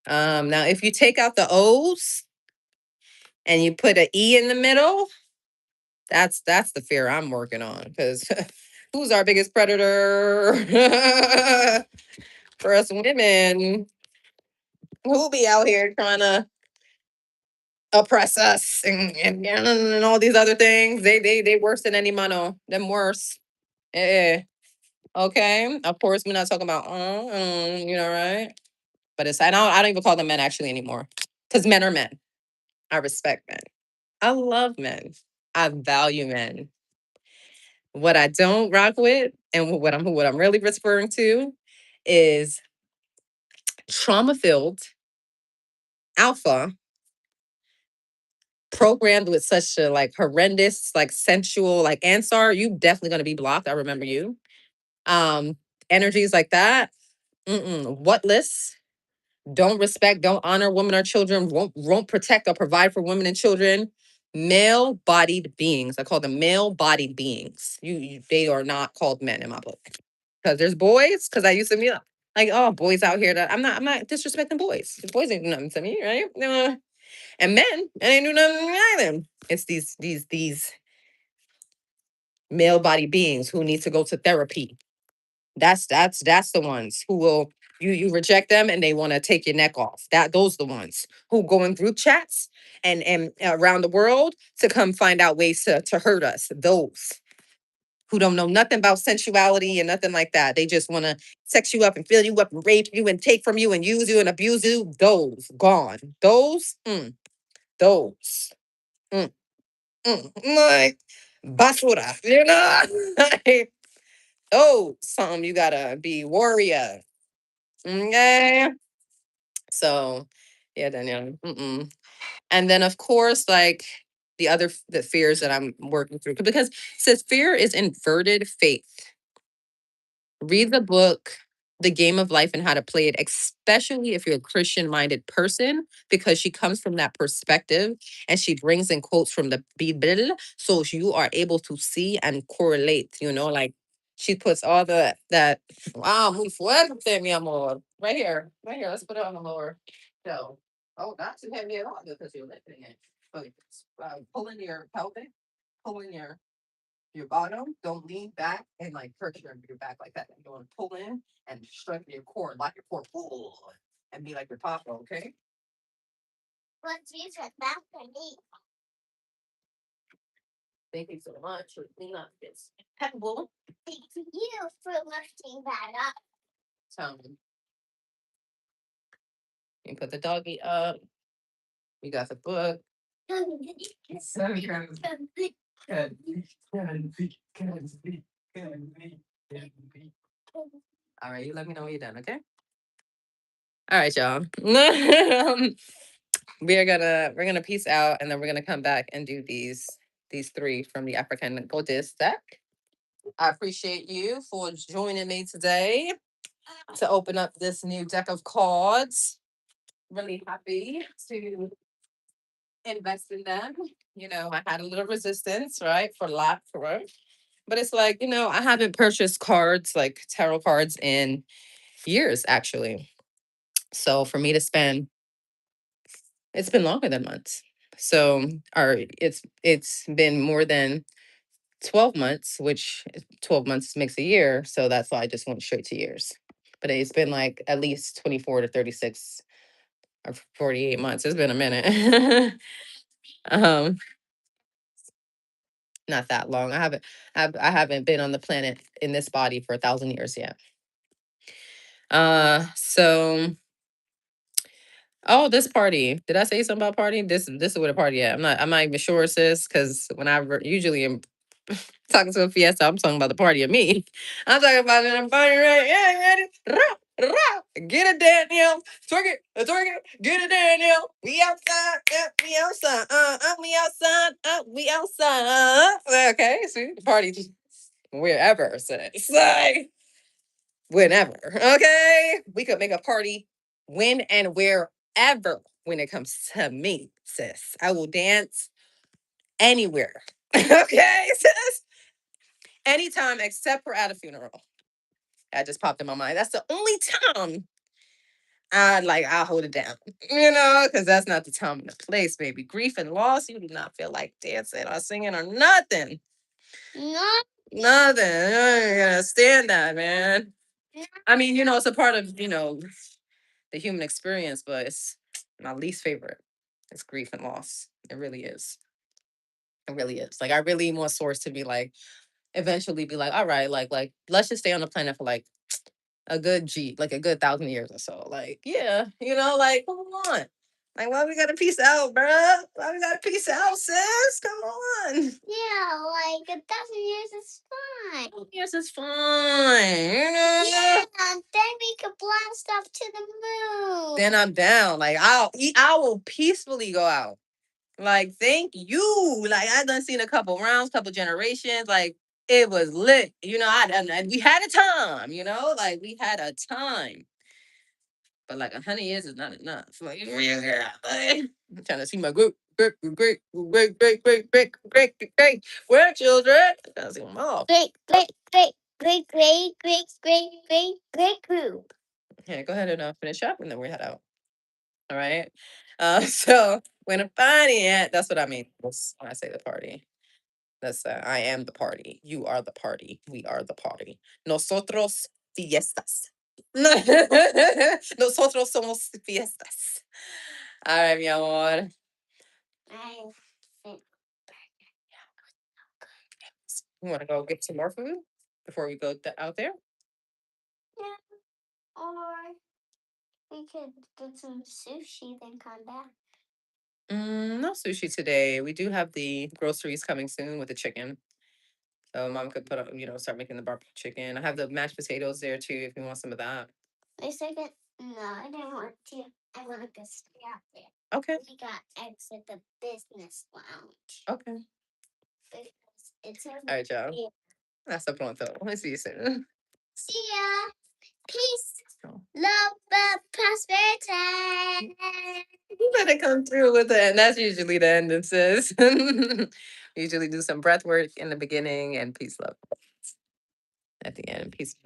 Now if you take out the O's and you put an E in the middle, that's the fear I'm working on. Because who's our biggest predator for us women? Who'll be out here trying to oppress us and all these other things? They worse than any mono. Them worse. Eh. Okay. Of course, we're not talking about right? But I don't even call them men actually anymore. Because men are men. I respect men. I love men. I value men. What I don't rock with and what I'm really referring to is trauma filled alpha programmed with such a like horrendous, like sensual, like Ansar, you definitely gonna be blocked. I remember you. Um, Energies like that. Whatless, don't respect, don't honor women or children, won't protect or provide for women and children. Male bodied beings. I call them male bodied beings. They are not called men in my book. Because there's boys, because I used to be like, oh, boys out here that I'm not disrespecting boys. The boys ain't do nothing to me, right? And men, I ain't do nothing to me either. It's these male body beings who need to go to therapy. That's the ones who will you reject them and they want to take your neck off. Those are the ones who go in group chats and around the world to come find out ways to hurt us. Those who don't know nothing about sensuality and nothing like that. They just want to sex you up and fill you up and rape you and take from you and use you and abuse you. Those gone. Those. Mm, like basura, like, oh, something you gotta be warrior. Okay. So, yeah, Danielle. And then, of course, like the fears that I'm working through, because it says fear is inverted faith. Read the book, The Game of Life and How to Play It, especially if you're a Christian minded person, because she comes from that perspective and she brings in quotes from the Bible. So you are able to see and correlate, like she puts all that. Wow, muy fuerte, mi amor. Right here. Right here. Let's put it on the lower shelf. Oh, not too heavy at all because you're lifting it. But pulling your pelvic, pulling your bottom, don't lean back and like hurt your back like that. You want to pull in and strengthen your core, lock your core, pull, and be like your papa, okay? Let's use it back for me. Thank you so much for cleaning up this impeccable. Thank you for lifting that up. So you put the doggy up. We got the book. All right, you let me know when you're done, okay? All right, y'all. We're gonna peace out, and then we're gonna come back and do these three from the African Goddess deck. I appreciate you for joining me today to open up this new deck of cards. Really happy to invest in them. I had a little resistance, right, for right? But it's like, I haven't purchased cards like tarot cards in years, actually. So for me to spend, it's been longer than months. So, or it's been more than 12 months, which 12 months makes a year. So that's why I just went straight to years. But it's been like at least 24 to 36 or 48 months. It's been a minute. um, not that long. I haven't been on the planet in this body for 1,000 years yet. So oh, this party. Did I say something about party? This is what a party at. I'm not even sure, sis, because when usually am talking to a fiesta, I'm talking about the party of me. I'm talking about in a party, right? Yeah, you ready? Rah, rah. Get it, Danielle. Twerk it, twerk it. Get it, Danielle. We outside, we outside. We outside, we outside. Okay, see, the party just wherever, sis. Like, whenever. Okay, we could make a party when and wherever when it comes to me, sis. I will dance anywhere. Okay, sis. Anytime except for at a funeral. That just popped in my mind. That's the only time I'll hold it down. Because that's not the time and the place, baby. Grief and loss, you do not feel like dancing or singing or nothing. Nothing. You're gonna stand that, man. I mean, it's a part of, the human experience, but it's my least favorite. It's grief and loss. It really is. It really is. Like I really want Source to be like, eventually be like, all right, like let's just stay on the planet for like like a good 1,000 years or so. Like, yeah, like come on. Like, why we gotta peace out, bruh? Why we gotta peace out, sis? Come on. Yeah, like 1,000 years is fine. Years is fine. Yeah, and then we could blast off to the moon. Then I'm down. Like I will peacefully go out. Like, thank you. Like, I done seen a couple rounds, couple generations. Like, it was lit. We had a time, like we had a time. But like 100 years is not enough. Like, I'm trying to see my great grandchildren. I'm trying to see them all. Great group. Yeah, go ahead and finish up and then we head out. All right. So when a party at, that's what I mean. That's when I say the party. That's I am the party. You are the party. We are the party. Nosotros fiestas. Nosotros somos fiestas. All right, mi amor. I think You want to go get some more food before we go out there? yeah, or we could get some sushi then come back. No sushi today. We do have the groceries coming soon with the chicken. So mom could put up, start making the barbecue chicken. I have the mashed potatoes there too if you want some of that. Wait a second. No, I didn't want to. I want to stay out there. Okay. We got exit the business lounge. Okay. Because it's over All right, y'all. here. Hasta pronto. We'll see you soon. See ya. Peace, Oh. love, prosperity. You better come through with it. And that's usually the ending, sis. We usually do some breath work in the beginning and peace, love at the end. Peace.